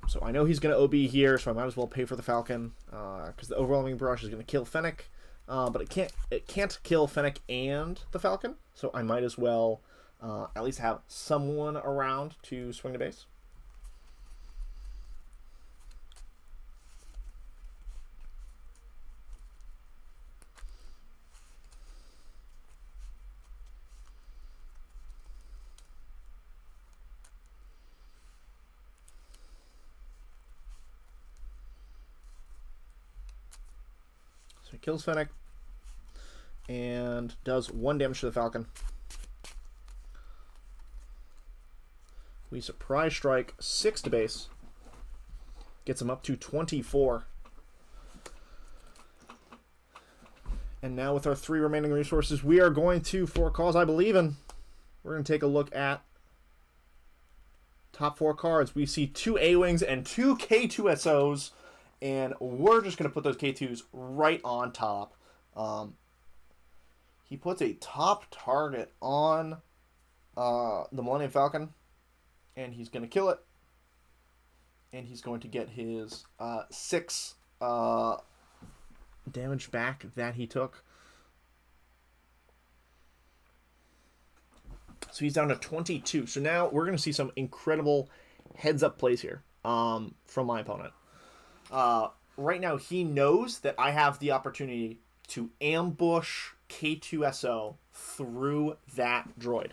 So I know he's going to OB here, so I might as well pay for the Falcon, because the Overwhelming Barrage is going to kill Fennec. But it can't kill Fennec and the Falcon, so I might as well at least have someone around to swing the base. So he kills Fennec and does 1 damage to the Falcon. We surprise strike 6 to base. Gets him up to 24. And now with our 3 remaining resources, we are going to, for a cause I believe in, we're going to take a look at top 4 cards. We see 2 A-Wings and 2 K2SOs, and we're just going to put those K2s right on top. He puts a top target on the Millennium Falcon, and he's going to kill it. And he's going to get his 6 damage back that he took. So he's down to 22. So now we're going to see some incredible heads-up plays here from my opponent. Right now, he knows that I have the opportunity to ambush K2SO through that droid,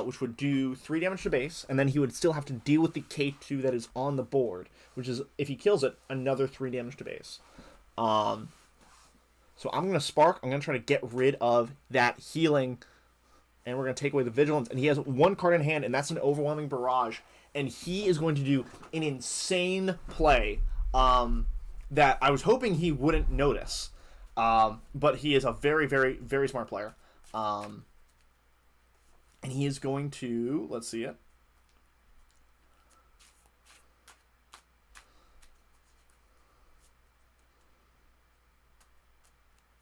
which would do 3 damage to base, and then he would still have to deal with the K2 that is on the board, which is, if he kills it, another 3 damage to base. So I'm going to Spark. I'm going to try to get rid of that healing, and we're going to take away the Vigilance. And he has 1 card in hand, and that's an Overwhelming Barrage. And he is going to do an insane play that I was hoping he wouldn't notice. But he is a very, very, very smart player. And he is going to, let's see it.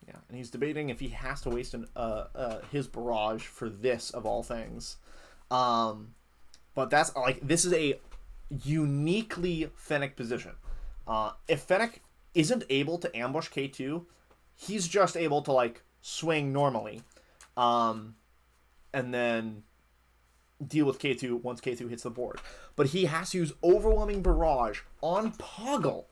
Yeah, and he's debating if he has to waste his barrage for this of all things. But that's like, this is a uniquely Fennec position. If Fennec isn't able to ambush K2, he's just able to like swing normally. And then deal with K2 once K2 hits the board. But he has to use Overwhelming Barrage on Poggle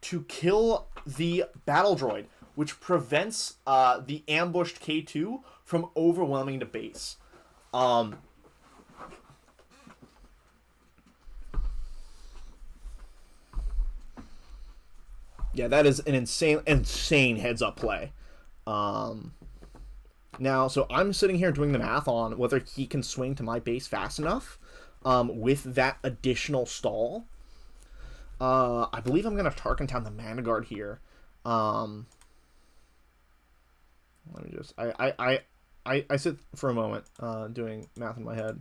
to kill the battle droid, which prevents the ambushed K2 from overwhelming to base. Yeah, that is an insane heads-up play. Now, so I'm sitting here doing the math on whether he can swing to my base fast enough with that additional stall. I believe I'm going to Tarkin Town the Mana Guard here. Let me just... I sit for a moment doing math in my head.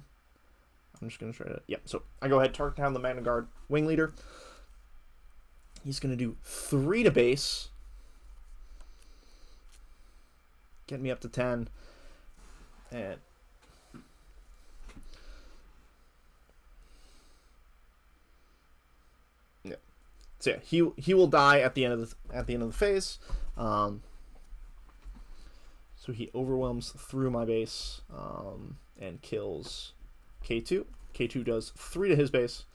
I'm just going to try to... Yep, so I go ahead, Tarkin Town the Mana Guard Wing Leader. He's going to do 3 to base. Get me up to 10. And yeah. So yeah, he will die at the end of the phase. So he overwhelms through my base and kills K2. K2 does 3 to his base.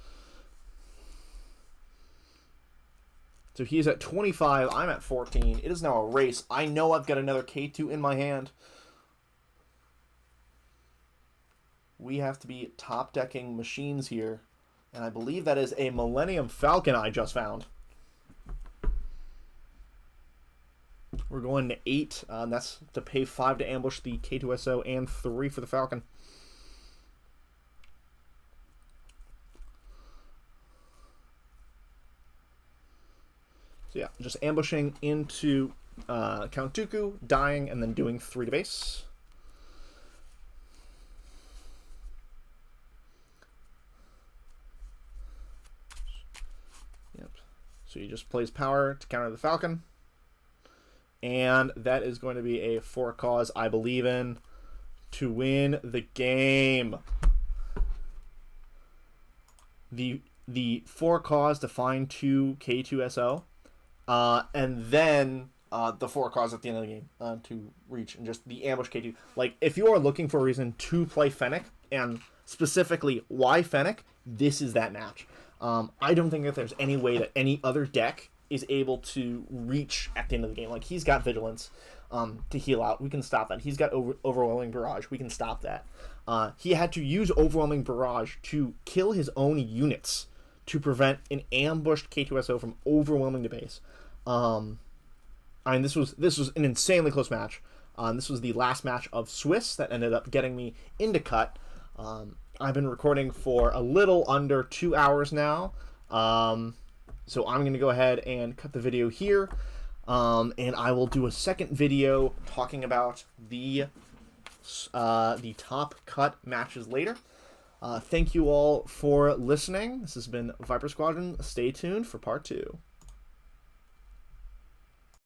So he's at 25, I'm at 14. It is now a race. I know I've got another K2 in my hand. We have to be top-decking machines here. And I believe that is a Millennium Falcon I just found. We're going to 8. That's to pay 5 to ambush the K2SO and 3 for the Falcon. So yeah, just ambushing into Count Dooku, dying, and then doing 3 to base. Yep. So he just plays power to counter the Falcon. And that is going to be a for a cause I believe in to win the game. The for cause to find 2 K2SO. And then the 4 cause at the end of the game to reach and just the ambush K2. Like, if you are looking for a reason to play Fennec, and specifically why Fennec, this is that match. I don't think that there's any way that any other deck is able to reach at the end of the game. Like, he's got Vigilance to heal out. We can stop that. He's got Overwhelming Barrage. We can stop that. He had to use Overwhelming Barrage to kill his own units to prevent an ambushed K2SO from overwhelming the base. I mean, this was an insanely close match. This was the last match of Swiss that ended up getting me into cut. I've been recording for a little under 2 hours now, so I'm going to go ahead and cut the video here, and I will do a second video talking about the top cut matches later. Thank you all for listening. This has been Viper Squadron. Stay tuned for part 2.